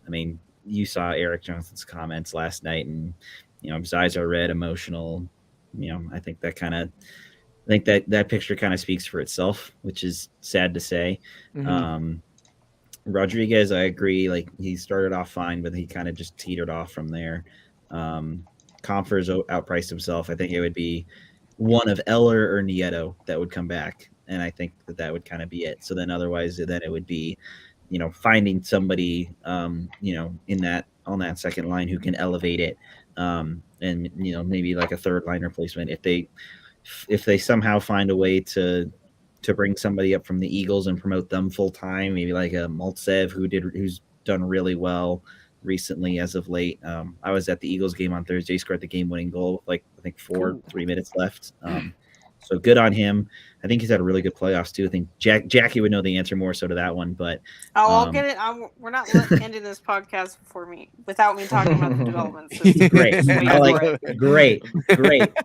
I mean, you saw Eric Johnson's comments last night, and his eyes are red, emotional. I think that picture kind of speaks for itself, which is sad to say. Rodriguez, I agree. Like, he started off fine, but he kind of just teetered off from there. Compher's outpriced himself. I think it would be one of Eller or Nieto that would come back, and I think that would kind of be it. So then otherwise, then it would be finding somebody on that second line who can elevate it, and maybe like a third line replacement if they somehow find a way to bring somebody up from the Eagles and promote them full time, maybe like a Maltsev who's done really well recently as of late. I was at the Eagles game on Thursday, scored the game winning goal, like I think 3 minutes left. So good on him. I think he's had a really good playoffs too. I think Jackie would know the answer more so to that one, but I'll get it. We're not ending this podcast without me talking about the development system. Great.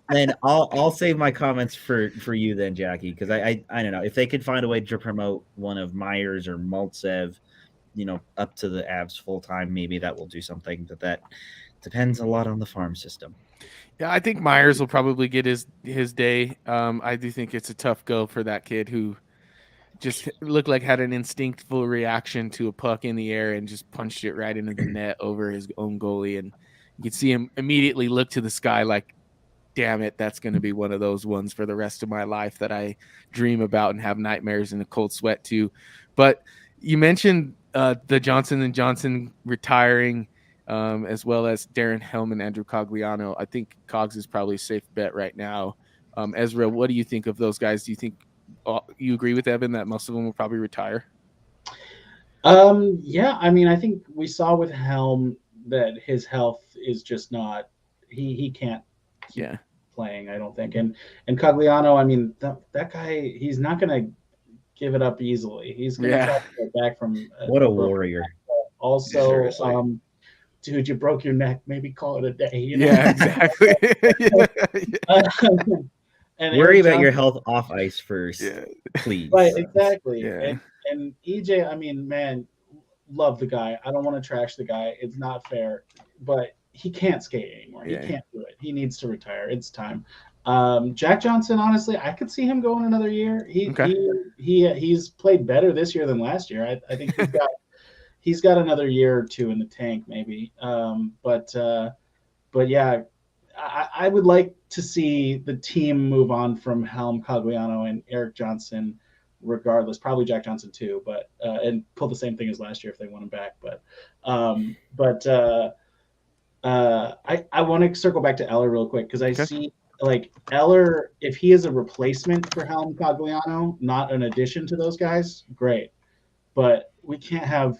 Then I'll save my comments for you then, Jackie, because I don't know if they could find a way to promote one of Myers or Maltsev, up to the Avs full time. Maybe that will do something, but that depends a lot on the farm system. Yeah, I think Myers will probably get his day. I do think it's a tough go for that kid who just looked like had an instinctful reaction to a puck in the air and just punched it right into the net over his own goalie. And you could see him immediately look to the sky like, damn it, that's going to be one of those ones for the rest of my life that I dream about and have nightmares in a cold sweat to. But you mentioned the Johnson & Johnson retiring, as well as Darren Helm and Andrew Cogliano. I think Cogs is probably a safe bet right now. Ezra, what do you think of those guys? Do you think you agree with Evan that most of them will probably retire? Yeah, I mean, I think we saw with Helm that his health is just not. He can't keep playing, I don't think. And Cogliano, I mean, that guy, he's not going to give it up easily. He's going to try to get back from. What a warrior! Also, dude, you broke your neck. Maybe call it a day. Yeah, exactly. And worry about your health off ice first, please. Right, exactly. Yeah. And EJ, I mean, man, love the guy. I don't want to trash the guy. It's not fair, but he can't skate anymore. He can't do it. He needs to retire. It's time. Jack Johnson, honestly, I could see him going another year. He's played better this year than last year. I think he's got another year or two in the tank, maybe. But yeah, I would like to see the team move on from Helm, Cogliano, and Eric Johnson, regardless. Probably Jack Johnson too, but and pull the same thing as last year if they want him back. But I want to circle back to Eller real quick because I see like Eller, if he is a replacement for Helm, Cogliano, not an addition to those guys, great. But we can't have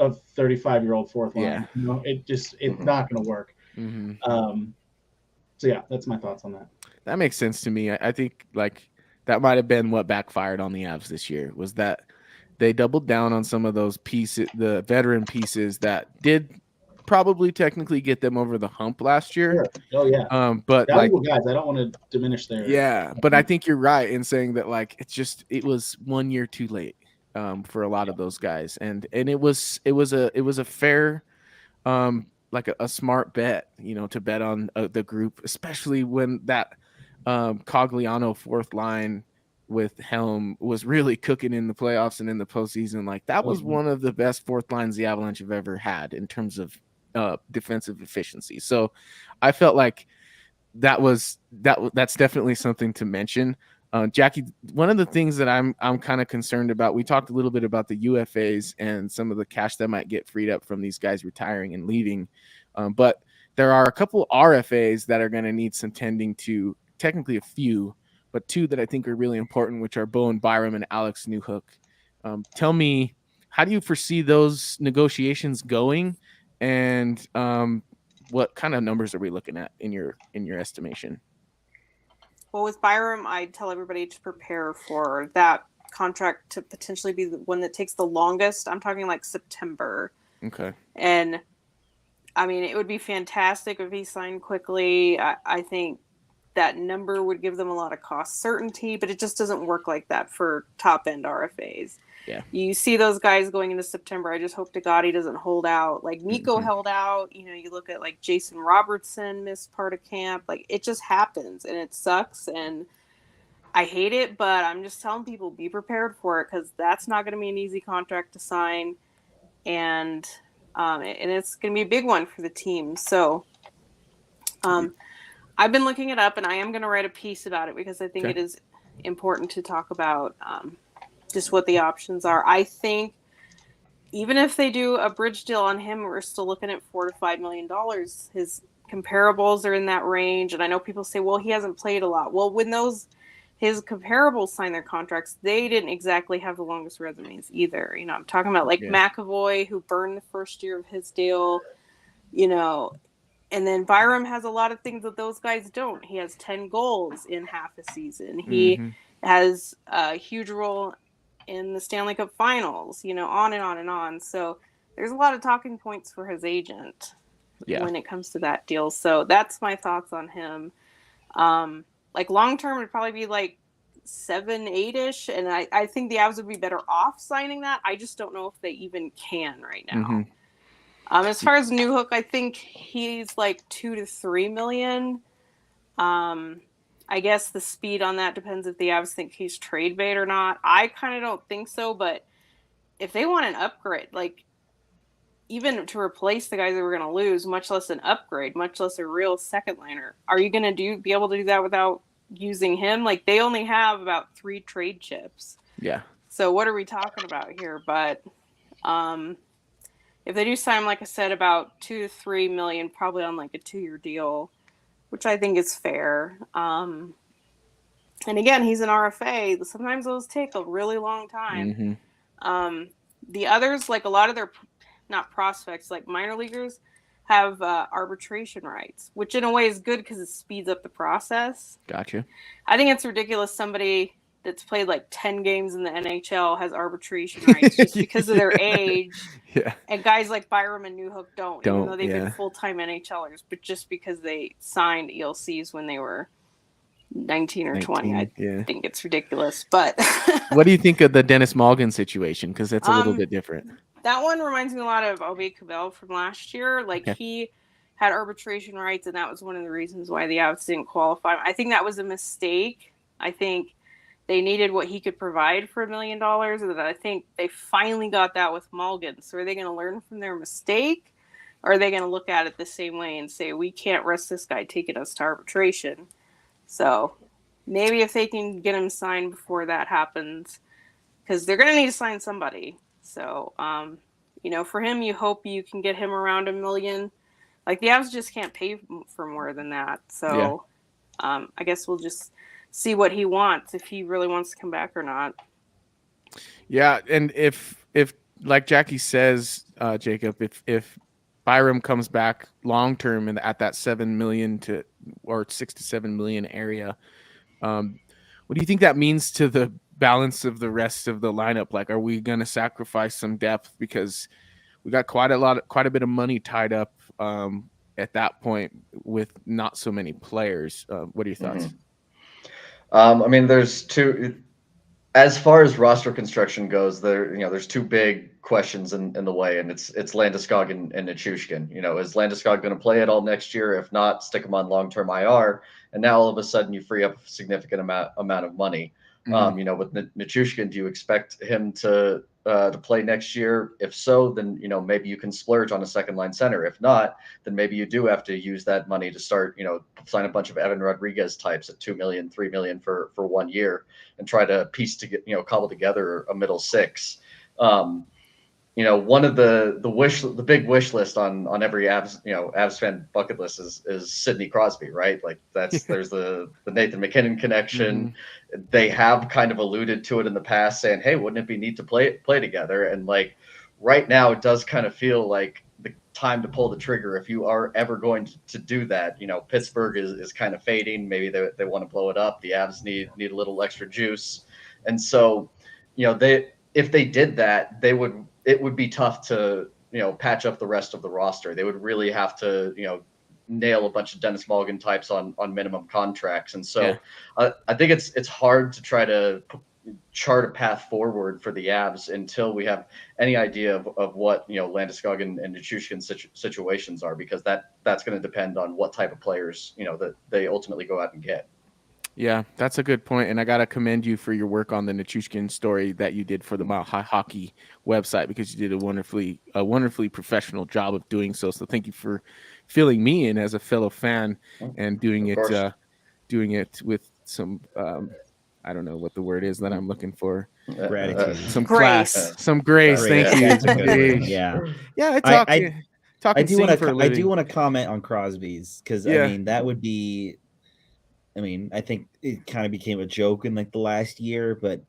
a 35-year-old fourth line. It's not going to work. So yeah, that's my thoughts on that. That makes sense to me. I think like that might have been what backfired on the Avs this year, was that they doubled down on some of those pieces, the veteran pieces that did probably technically get them over the hump last year. Sure. Oh yeah. But valuable guys, I don't want to diminish their. Yeah, but I think you're right in saying that like it was 1 year too late for a lot of those guys, and it was a fair like a smart bet, to bet on the group, especially when that Cogliano fourth line with Helm was really cooking in the playoffs and in the postseason. Like that was one of the best fourth lines the Avalanche have ever had in terms of defensive efficiency. So I felt like that's definitely something to mention. Jackie, one of the things that I'm kind of concerned about, we talked a little bit about the UFAs and some of the cash that might get freed up from these guys retiring and leaving. But there are a couple RFAs that are going to need some tending to, technically a few, but two that I think are really important, which are Bowen Byram and Alex Newhook. Tell me, how do you foresee those negotiations going? And what kind of numbers are we looking at in your estimation? Well, with Byram, I tell everybody to prepare for that contract to potentially be the one that takes the longest. I'm talking like September. Okay. And I mean, it would be fantastic if he signed quickly. I think that number would give them a lot of cost certainty, but it just doesn't work like that for top end RFAs. Yeah. You see those guys going into September. I just hope to God he doesn't hold out. Like Nico held out. You know, you look at like Jason Robertson missed part of camp. Like it just happens and it sucks and I hate it, but I'm just telling people be prepared for it because that's not going to be an easy contract to sign, and it's going to be a big one for the team. So, I've been looking it up and I am going to write a piece about it because I think it is important to talk about. Just what the options are. I think even if they do a bridge deal on him, we're still looking at $4 to $5 million. His comparables are in that range. And I know people say, well, he hasn't played a lot. Well, when his comparables signed their contracts, they didn't exactly have the longest resumes either. You know, I'm talking about like McAvoy, who burned the first year of his deal, you know, and then Byram has a lot of things that those guys don't. He has 10 goals in half a season. He has a huge role in the Stanley Cup Finals, you know, on and on and on. So there's a lot of talking points for his agent when it comes to that deal. So that's my thoughts on him. Like long term would probably be like 7-8ish, and I think the Avs would be better off signing that. I just don't know if they even can right now. As far as Newhook, I think he's like $2 to $3 million. I guess the speed on that depends if the Avs think he's trade bait or not. I kind of don't think so, but if they want an upgrade, like even to replace the guys that we're going to lose, much less an upgrade, much less a real second liner, are you going to be able to do that without using him? Like they only have about 3 trade chips. Yeah. So what are we talking about here? But if they do sign, like I said, about $2 to $3 million, probably on like a 2-year deal, which I think is fair. And again, he's an RFA. Sometimes those take a really long time. The others, like a lot of their, not prospects, like minor leaguers, have arbitration rights, which in a way is good because it speeds up the process. Gotcha. I think it's ridiculous somebody that's played like 10 games in the NHL has arbitration rights just because of their age. Yeah. And guys like Byram and Newhook don't even though they've been full-time NHLers, but just because they signed ELCs when they were 19 or 20, I think it's ridiculous. But what do you think of the Dennis Malgin situation? Because that's a little bit different. That one reminds me a lot of Obi Cabell from last year. Like he had arbitration rights, and that was one of the reasons why the Avs didn't qualify. I think that was a mistake. I think they needed what he could provide for $1 million, and I think they finally got that with Malgin. So are they going to learn from their mistake, or are they going to look at it the same way and say, we can't risk this guy taking us to arbitration? So maybe if they can get him signed before that happens, because they're going to need to sign somebody. So, you know, for him, you hope you can get him around $1 million. Like the Avs just can't pay for more than that. So I guess we'll just see what he wants, if he really wants to come back or not. Yeah, and if like Jackie says, Jacob, if Byram comes back long term and at that 7 million or 6 to 7 million area, what do you think that means to the balance of the rest of the lineup? Like, are we going to sacrifice some depth because we got quite a bit of money tied up at that point with not so many players? What are your thoughts? I mean, there's two. As far as roster construction goes, there's 2 big questions in the way, and it's Landeskog and Nichushkin. You know, is Landeskog going to play it all next year? If not, stick him on long-term IR. and now all of a sudden you free up a significant amount of money. You know, with Nichushkin, do you expect him to play next year? If so, then you know maybe you can splurge on a second line center. If not, then maybe you do have to use that money to start, you know, sign a bunch of Evan Rodriguez types at $2 million, $3 million for 1 year, and try to cobble together a middle six. You know, one of the big wish list on every Avs fan bucket list is Sidney Crosby, right? Like there's the Nathan McKinnon connection. They have kind of alluded to it in the past, saying, "Hey, wouldn't it be neat to play together?" And like right now, it does kind of feel like the time to pull the trigger if you are ever going to do that. You know, Pittsburgh is kind of fading. Maybe they want to blow it up. The Avs need a little extra juice, and so you know if they did that, it would be tough to, you know, patch up the rest of the roster. They would really have to, you know, nail a bunch of Dennis Mulligan types on minimum contracts. And so I think it's hard to try to chart a path forward for the Avs until we have any idea of what, you know, Landeskog and Nichushkin situations are, because that's going to depend on what type of players, you know, that they ultimately go out and get. Yeah, that's a good point, and I gotta commend you for your work on the Nichushkin story that you did for the Mile High Hockey website, because you did a wonderfully professional job of doing so. So thank you for filling me in as a fellow fan and doing it with some I don't know what the word is that I'm looking for. Gratitude, some grace. class, some grace. Thank you. Yeah. I do want to comment on Crosby's, because I mean that would be. I mean, I think it kind of became a joke in like the last year, but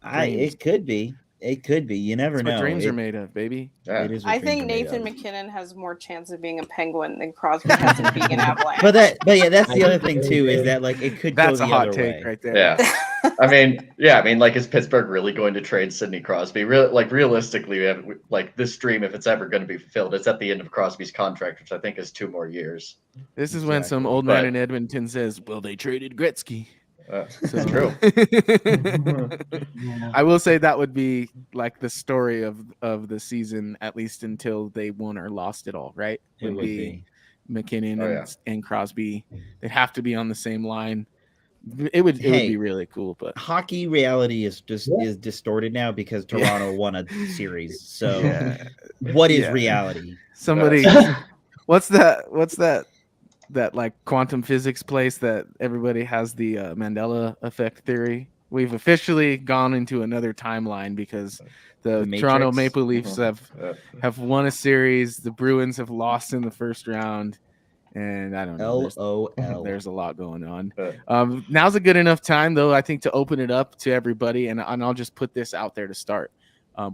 it could be. It could be. You never know. What dreams are made of, baby. Yeah. It is. I think Nathan McKinnon has more chance of being a Penguin than Crosby has of being an Avalanche. But yeah, that's the other thing too, is that like it could go the other way. Right there. Yeah. I mean, like, is Pittsburgh really going to trade Sidney Crosby? Realistically, we have, like, this dream, if it's ever going to be fulfilled, it's at the end of Crosby's contract, which I think is 2 more years. This is when some old man in Edmonton says, "Well, they traded Gretzky." It's true. I will say that would be like the story of the season, at least until they won or lost it all, right? It would be McKinnon and Crosby. They'd have to be on the same line. It would be really cool, but hockey reality is distorted now because Toronto won a series. So what is reality? Somebody what's that like quantum physics place that everybody has the Mandela effect theory? We've officially gone into another timeline because the Toronto Maple Leafs have won a series. The Bruins have lost in the first round. And I don't know. There's a lot going on. Now's a good enough time, though, I think, to open it up to everybody. And I'll just put this out there to start.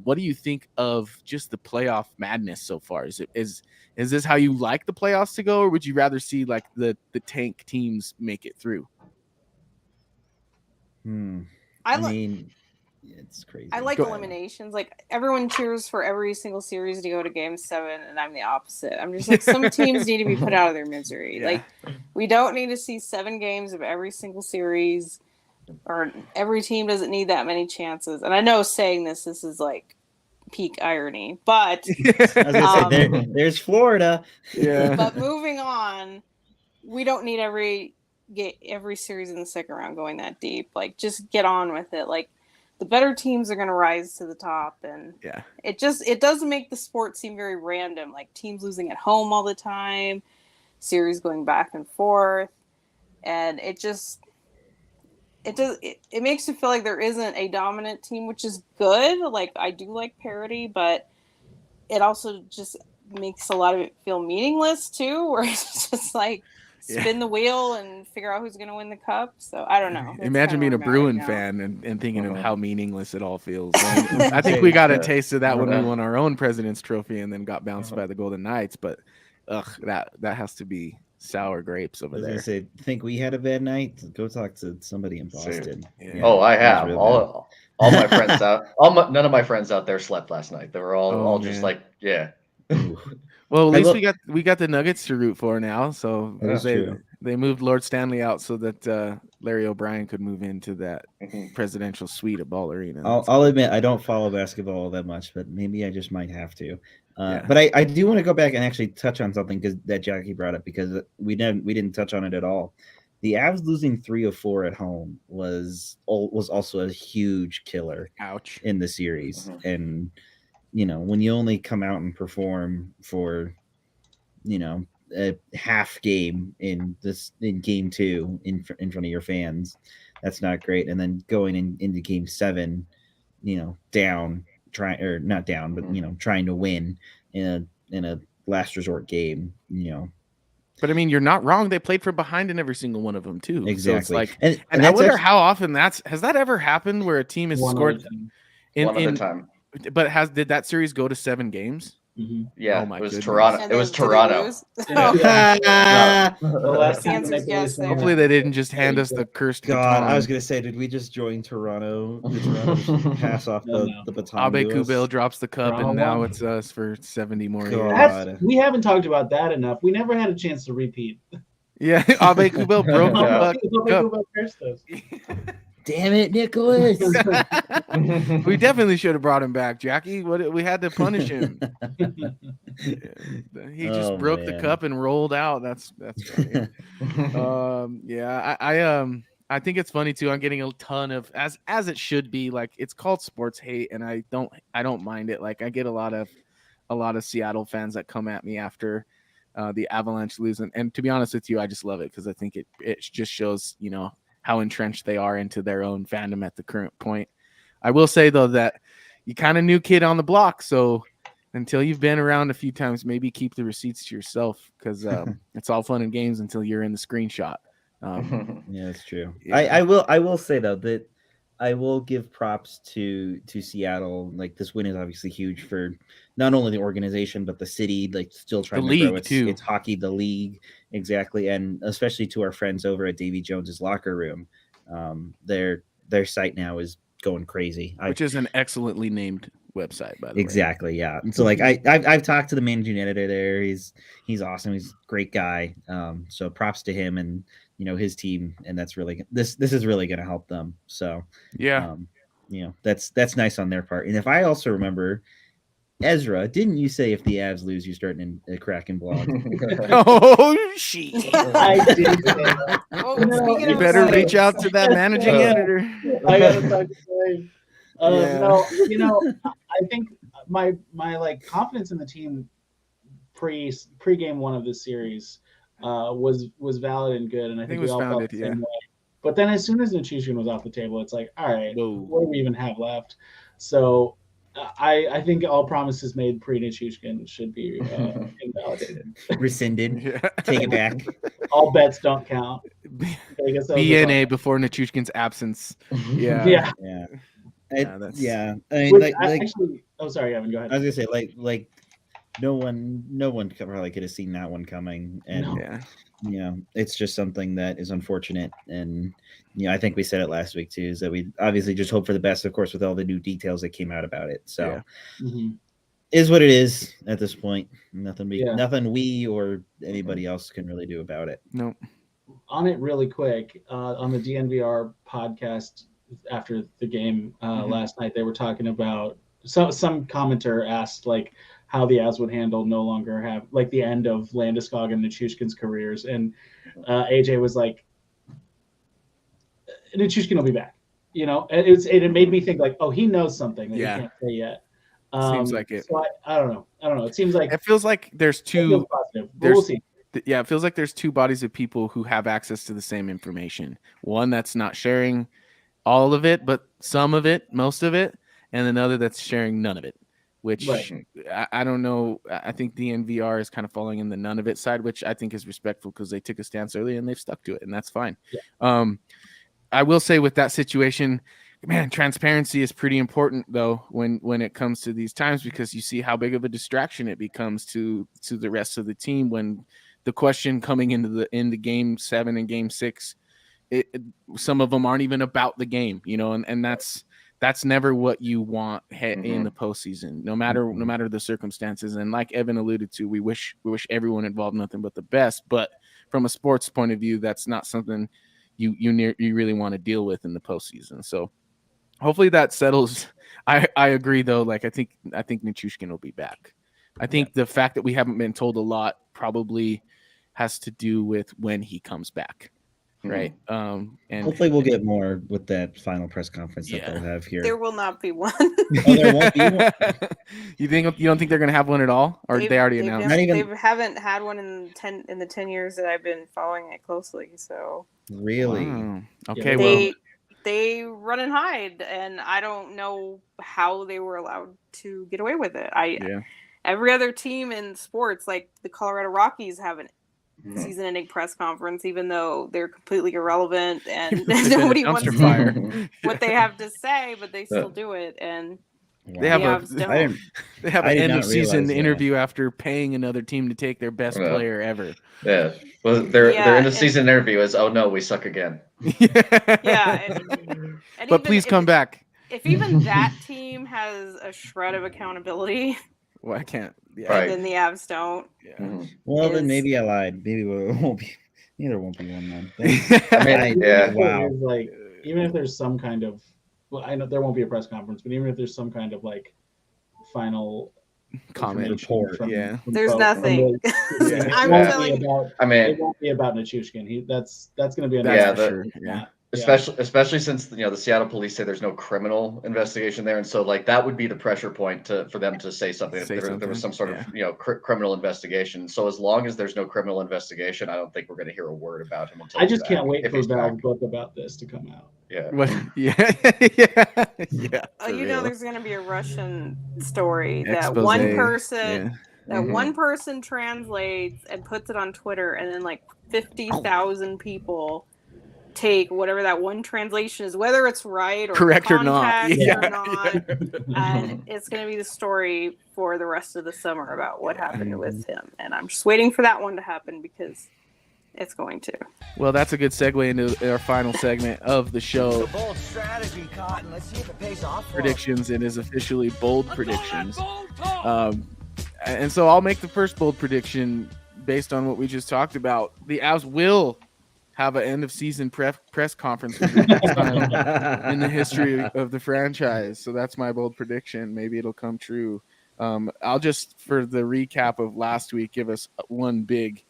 What do you think of just the playoff madness so far? Is this how you like the playoffs to go, or would you rather see like the tank teams make it through? I mean, it's crazy. I like eliminations. Like, everyone cheers for every single series to go to Game 7, and I'm the opposite. I'm just like, some teams need to be put out of their misery. Like, we don't need to see 7 games of every single series, or every team doesn't need that many chances. And I know saying this is like peak irony, but I was gonna say, there's Florida. Yeah. But moving on, we don't need every series in the second round going that deep. Like, just get on with it. Like, the better teams are going to rise to the top, and it does make the sport seem very random. Like, teams losing at home all the time, series going back and forth, and it makes you feel like there isn't a dominant team, which is good. Like, I do like parity, but it also just makes a lot of it feel meaningless too, where it's just like spin the wheel and figure out who's going to win the cup. So I don't know. Imagine being a Bruin fan and thinking of how meaningless it all feels. I think we got a taste of that when we won our own President's Trophy and then got bounced by the Golden Knights. But that has to be sour grapes over there. I think we had a bad night. Go talk to somebody in Boston. Yeah. Oh, I have all my friends out. None of my friends out there slept last night. They were all just like, yeah. Well, at least we got the Nuggets to root for now. So true. They moved Lord Stanley out so that Larry O'Brien could move into that presidential suite at Ball Arena. I'll admit I don't follow basketball all that much, but maybe I just might have to. But I do want to go back and actually touch on something that Jackie brought up, because we didn't touch on it at all. The Avs losing 3 of 4 at home was also a huge killer. Ouch. In the series. And when you only come out and perform for a half game in game 2 in front of your fans, that's not great. And then going into game 7, down, not down, but trying to win in a last resort game, But I mean, you're not wrong. They played from behind in every single one of them too. Exactly. So it's like, and I that's wonder actually, how often has that ever happened where a team has scored one at a time. But did that series go to 7 games? Yeah, oh my it was goodness. Toronto. And It was then did Toronto. lose? The last time Answer's they yes played there. Hopefully they didn't just hand us the cursed God, baton. I was gonna say, did we just join Toronto? Did Toronto just pass off the baton? Abe to us? Kubel drops the cup, Toronto and now won. it's us for 70 more God. years. We haven't talked about that enough. We never had a chance to repeat. Yeah, Abe Kubel broke the cup. Kubel cursed us. Damn it, Nicholas! We definitely should have brought him back, Jackie. We had to punish him. He just broke the cup and rolled out. That's funny. I think it's funny too. I'm getting a ton of as it should be. Like, it's called sports hate, and I don't mind it. Like, I get a lot of Seattle fans that come at me after the Avalanche lose, and to be honest with you, I just love it because I think it just shows how entrenched they are into their own fandom at the current point. I will say though that you kind of new kid on the block, so until you've been around a few times, maybe keep the receipts to yourself, because it's all fun and games until you're in the screenshot. Yeah, that's true. Yeah. I will say though that I will give props to Seattle. Like, this win is obviously huge for not only the organization but the city. Like, still trying The to grow league, too. its hockey, the league, exactly, and especially to our friends over at Davy Jones's locker room. Their site now is going crazy, Which is an excellently named website, by the way. Exactly, yeah. And so, like, I've talked to the managing editor there. He's awesome. He's a great guy. So props to him and his team. And that's really this is really going to help them. So yeah, that's nice on their part. And if I also remember, Ezra, didn't you say if the Avs lose, you're starting a Kraken blog? Oh shit! I did say that. Speaking You of better sites, reach out to that managing editor. I gotta talk to Dave. No, I think my like confidence in the team pre-game 1 of this series was valid and good, and I think we all felt the same way. But then as soon as Nichushkin was off the table, it's like, all right, what do we even have left? So I think all promises made pre-Nichushkin should be invalidated, rescinded, take it back. All bets don't count. BNA before Nichushkin's absence. Yeah. I mean, actually, oh, sorry, Evan, go ahead. I was gonna say, like no one probably could have seen that one coming, and it's just something that is unfortunate. And I think we said it last week too, is that we obviously just hope for the best, of course, with all the new details that came out about it. So is what it is at this point. Nothing we or anybody else can really do about it. No. On it really quick, on the DNVR podcast after the game last night, they were talking about some commenter asked like how the Avs would handle no longer have like the end of Landeskog and Nichushkin's careers, and AJ was like, Nichushkin will be back. It made me think like, oh, he knows something that he can't say yet. Seems like it. So I don't know. It seems like it feels like there's two. We'll see. Yeah, it feels like there's two bodies of people who have access to the same information. One that's not sharing all of it, but some of it, most of it, and another that's sharing none of it, which I don't know. I think the NVR is kind of falling in the none of it side, which I think is respectful because they took a stance early and they've stuck to it, and that's fine. Yeah. I will say with that situation, man, transparency is pretty important though when it comes to these times, because you see how big of a distraction it becomes to the rest of the team when the question coming into game 7 and game 6, some of them aren't even about the game, and that's never what you want in the postseason, no matter the circumstances. And like Evan alluded to, we wish everyone involved nothing but the best, but from a sports point of view, that's not something you really want to deal with in the postseason. So hopefully that settles. I agree though. Like I think Nichushkin will be back. I think the fact that we haven't been told a lot probably has to do with when he comes back, right? And hopefully we'll get more with that final press conference that they'll have here. There will not be one. There won't be one? You don't think they're going to have one at all, or they already announced? They haven't had one in the 10 years that I've been following it closely. So really, wow. Okay, they run and hide, and I don't know how they were allowed to get away with it. Every other team in sports, like the Colorado Rockies, have an season-ending press conference, even though they're completely irrelevant and nobody wants to hear what they have to say, but they still do it. And they have an end of season interview after paying another team to take their best player ever. Yeah, well, their end of season interview is, "Oh no, we suck again." But please come back. If even that team has a shred of accountability. Well, I can't. Yeah. Right. And then the Avs don't. Yeah. Well, then maybe I lied. Maybe it won't be. Neither won't be one then. Wow. Like, even if there's some kind of, well, I know there won't be a press conference, but even if there's some kind of like final comment report, there's nothing. I'm telling you. It won't be about Nichushkin. That's going to be Especially since the Seattle police say there's no criminal investigation there, and so like that would be the pressure point for them to say something if there was some sort of criminal investigation. So as long as there's no criminal investigation, I don't think we're going to hear a word about him until I just can't wait for Val's book about this to come out. Yeah. There's going to be a Russian story that one person translates and puts it on Twitter, and then like 50,000 people take whatever that one translation is, whether it's right or correct or not, and it's going to be the story for the rest of the summer about what happened with him. And I'm just waiting for that one to happen because it's going to. Well, that's a good segue into our final segment of the show. Bold strategy, Cotton. Let's see if it pays off. Predictions. It is officially bold predictions. And so I'll make the first bold prediction based on what we just talked about. The Avs will have an end of season press conference for the first time in the history of the franchise. So that's my bold prediction. Maybe it'll come true. I'll just, for the recap of last week, give us one big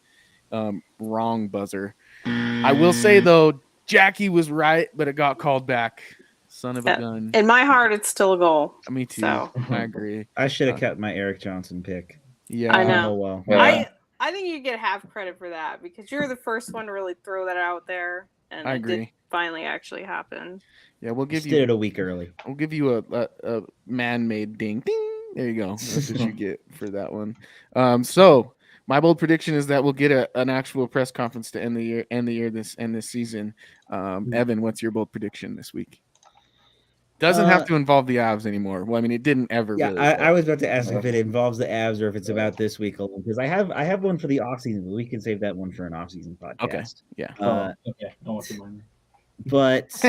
wrong buzzer. I will say though, Jackie was right, but it got called back. Son of a gun. In my heart, it's still a goal. Me too. So. I agree. I should have kept my Eric Johnson pick. Yeah, I know. Oh, well. Yeah. I think you get half credit for that because you're the first one to really throw that out there, and I agree. It did finally actually happen. Yeah, we'll give you did it a week early. We'll give you a man-made ding. There you go. That's what you get for that one. So my bold prediction is that we'll get an actual press conference to end the year this season. Evan, what's your bold prediction this week? Doesn't have to involve the Avs anymore. Well, I mean, it didn't ever. Yeah, really, I was about to ask if it involves the Avs or if it's about this week alone, because I have one for the offseason, but we can save that one for an offseason podcast. Okay. Yeah. Okay. I want to mind. But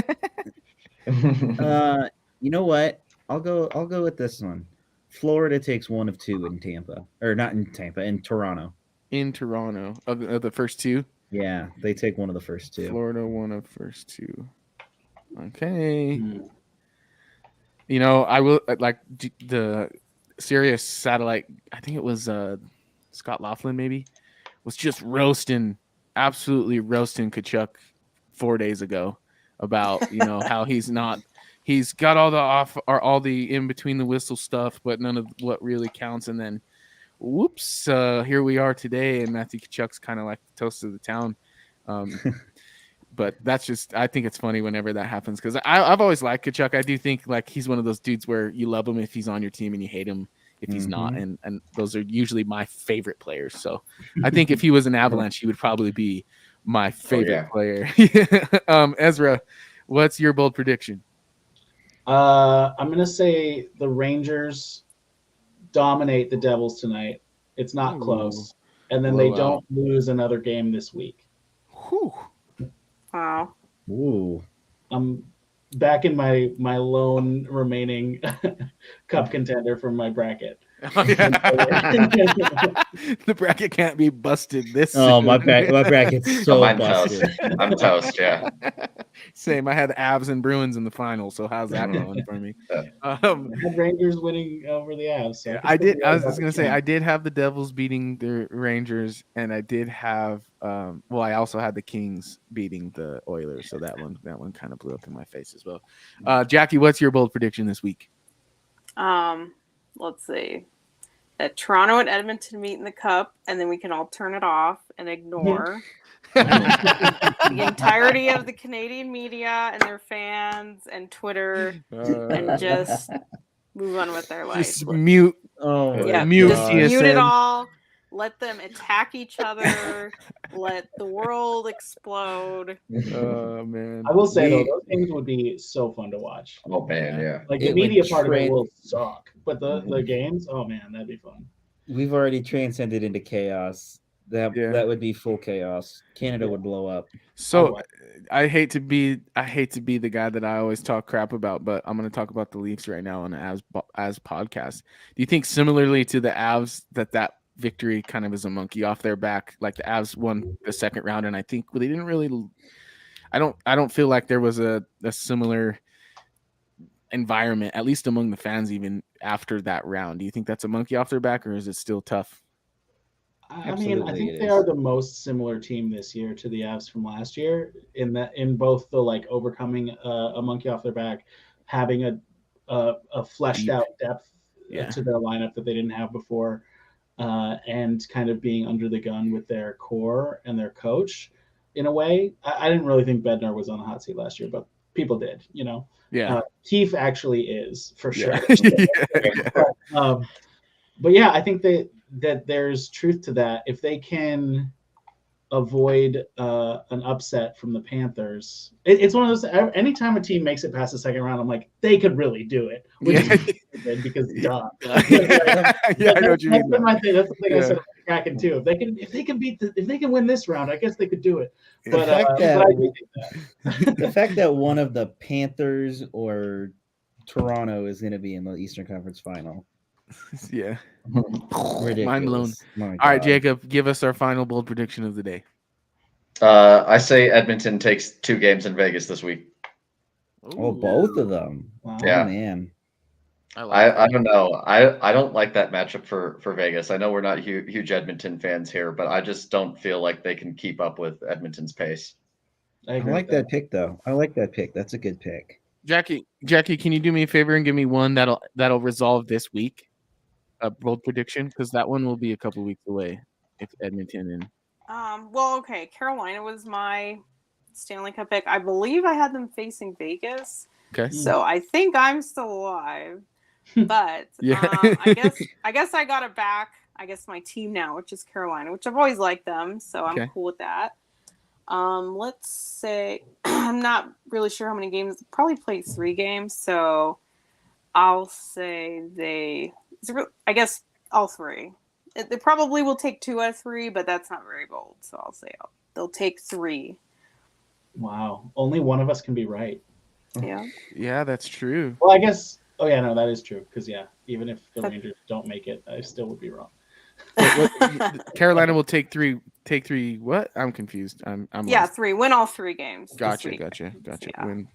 you know what? I'll go with this one. Florida takes one of two in Tampa, or not in Tampa, in Toronto. In Toronto, of the first two. Yeah, they take one of the first two. Florida, one of first two. Okay. You know, I will like the Sirius satellite. I think it was Scott Laughlin, maybe, was just absolutely roasting Tkachuk 4 days ago about how he's got all the in between the whistle stuff, but none of what really counts. And then, whoops, here we are today, and Matthew Tkachuk's kind of like the toast of the town. But that's just, I think it's funny whenever that happens because I've always liked Tkachuk. I do think like he's one of those dudes where you love him if he's on your team and you hate him if he's not. And those are usually my favorite players. So I think if he was an Avalanche, he would probably be my favorite player. Ezra, what's your bold prediction? I'm going to say the Rangers dominate the Devils tonight. It's not close. And then they don't lose another game this week. Whew. Wow. Ooh. I'm back in my lone remaining cup contender from my bracket. Oh, yeah. The bracket can't be busted this Oh, soon. my bracket's so I'm toast. busted. I'm toast. Yeah. Same. I had Avs and Bruins in the final, so how's that going for me? I had Rangers winning over the Avs. So I did. I was just gonna say I did have the Devils beating the Rangers, and I did have. Well, I also had the Kings beating the Oilers, so that one kind of blew up in my face as well. Jackie, what's your bold prediction this week? Let's see. That Toronto and Edmonton meet in the Cup, and then we can all turn it off and ignore the entirety of the Canadian media and their fans and Twitter, and just move on with their lives. Just mute. Mute. Just mute it all. Let them attack each other. Let the world explode. Oh man! I will say though, those things would be so fun to watch. Oh man, yeah. Like the media part of it will suck, but the games, oh man, that'd be fun. We've already transcended into chaos. That would be full chaos. Canada would blow up. So I hate to be the guy that I always talk crap about, but I'm going to talk about the Leafs right now on the Avs podcast. Do you think similarly to the Avs that victory kind of is a monkey off their back? Like the Avs won the second round, and I think they didn't really. I don't feel like there was a similar environment, at least among the fans, even after that round. Do you think that's a monkey off their back, or is it still tough? I mean, I think they are the most similar team this year to the Avs from last year in both the like overcoming a monkey off their back, having a fleshed out depth to their lineup that they didn't have before, and kind of being under the gun with their core and their coach in a way. I didn't really think Bednar was on the hot seat last year, but people did, you know. Yeah. Keefe actually is for sure. Yeah. But yeah, I think that there's truth to that. If they can avoid an upset from the Panthers, it's one of those. Anytime a team makes it past the second round, I'm like, they could really do it, which is good because duh. Yeah, I know what you mean. That's the thing I said about Kraken too. If they can win this round, I guess they could do it. But the fact that one of the Panthers or Toronto is going to be in the Eastern Conference Final. Yeah. Ridiculous. Mind blown. All right, Jacob, give us our final bold prediction of the day. I say Edmonton takes 2 games in Vegas this week. Oh, both of them. Wow. Yeah. Oh, man. I don't know. I don't like that matchup for Vegas. I know we're not huge Edmonton fans here, but I just don't feel like they can keep up with Edmonton's pace. I like that pick, though. I like that pick. That's a good pick. Jackie, can you do me a favor and give me one that'll resolve this week? A bold prediction, because that one will be a couple weeks away if Edmonton and well, okay, Carolina was my Stanley Cup pick. I believe I had them facing Vegas. Okay. So I think I'm still alive. But Yeah. I guess I got it back. I guess my team now, which is Carolina, which I've always liked them, so I'm cool with that. Let's say I'm not really sure how many games. Probably played 3 games, so I'll say I guess all 3. They probably will take 2 out of 3, but that's not very bold. So I'll say they'll take 3. Wow. Only one of us can be right. Yeah. Yeah, that's true. Well, I guess. Oh yeah, no, that is true. Because even if the Rangers don't make it, I still would be wrong. Carolina will take 3. Take 3. What? I'm confused. I'm lost. 3. Win all 3 games. Gotcha. Yeah. Win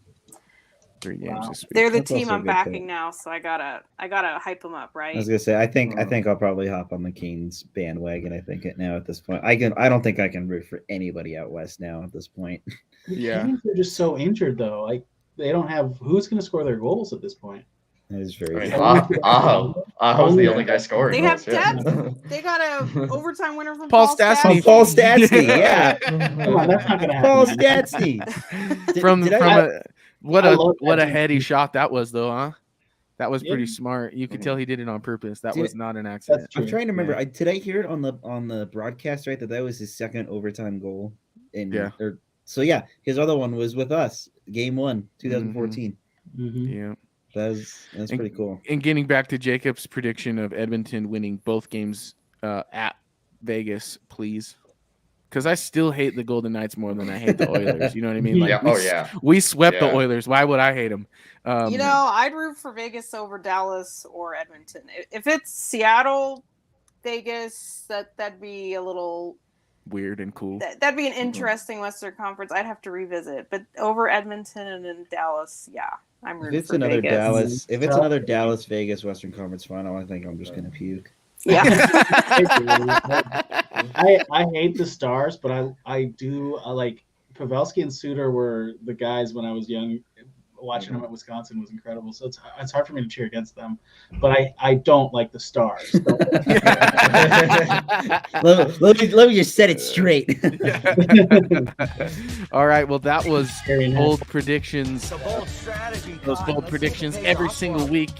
3 games this week. They're the team I'm backing now, so I gotta hype them up, right? I was gonna say, I think I'll probably hop on the Kings bandwagon. I think now at this point, I don't think I can root for anybody out west now at this point. Yeah, they're just so injured though. Like they don't have who's going to score their goals at this point. That is very. Aho's the only guy scoring. They have depth. They got a overtime winner from Paul Stastny. Paul Stastny, yeah. Come on, that's not going to happen. Paul Stastny. What a heady shot that was, though, huh? That was pretty smart. You could tell he did it on purpose. That was not an accident. I'm trying to remember. Did I hear it on the broadcast right that was his second overtime goal? So yeah, his other one was with us, Game 1, 2014. Mm-hmm. Yeah, that's pretty cool. And getting back to Jacob's prediction of Edmonton winning both games at Vegas, please. because I still hate the Golden Knights more than I hate the Oilers. You know what I mean? Like, Yeah. We swept the Yeah. Oilers. Why would I hate them? I'd root for Vegas over Dallas or Edmonton. If it's Seattle, Vegas, that'd be a little weird and cool. That'd be an interesting Western Conference. I'd have to revisit, but over Edmonton and in Dallas, yeah, I'm rooting for Vegas. If it's another Dallas Vegas Western Conference final, I think I'm just gonna puke. Yeah. I hate the Stars, but I do like Pavelski and Suter were the guys when I was young. Watching them at Wisconsin was incredible. So it's hard for me to cheer against them, but I don't like the Stars. let me just set it straight. All right. Well, that was Very nice. bold predictions. Those bold predictions every single week.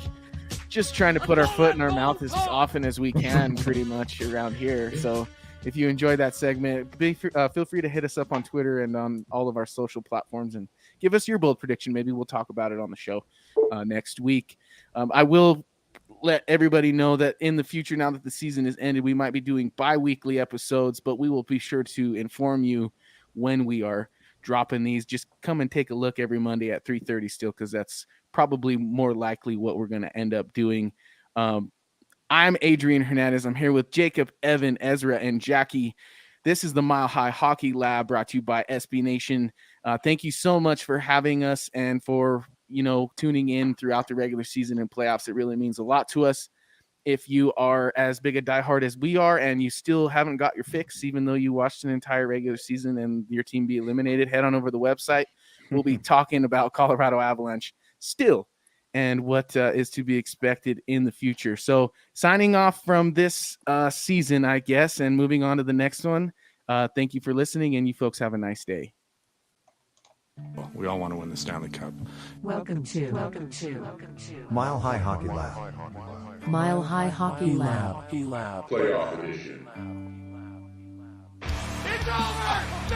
Just trying to put our foot in our mouth as often as we can, pretty much around here. So if you enjoyed that segment, feel free to hit us up on Twitter and on all of our social platforms and give us your bold prediction. Maybe we'll talk about it on the show next week. I will let everybody know that in the future, now that the season is ended, we might be doing bi-weekly episodes, but we will be sure to inform you when we are dropping these. Just come and take a look every Monday at 3:30 still, because that's probably more likely what we're going to end up doing. I'm Adrian Hernandez. I'm here with Jacob, Evan, Ezra, and Jackie. This is the Mile High Hockey Lab, brought to you by SB Nation. Thank you so much for having us and for, tuning in throughout the regular season and playoffs. It really means a lot to us. If you are as big a diehard as we are and you still haven't got your fix, even though you watched an entire regular season and your team be eliminated, head on over to the website. We'll be talking about Colorado Avalanche still and what is to be expected in the future. So signing off from this season, I guess, and moving on to the next one. Thank you for listening, and you folks have a nice day. We all want to win the Stanley Cup. Welcome to Mile High Hockey Lab. Mile High Hockey Lab. Playoff edition. It's over!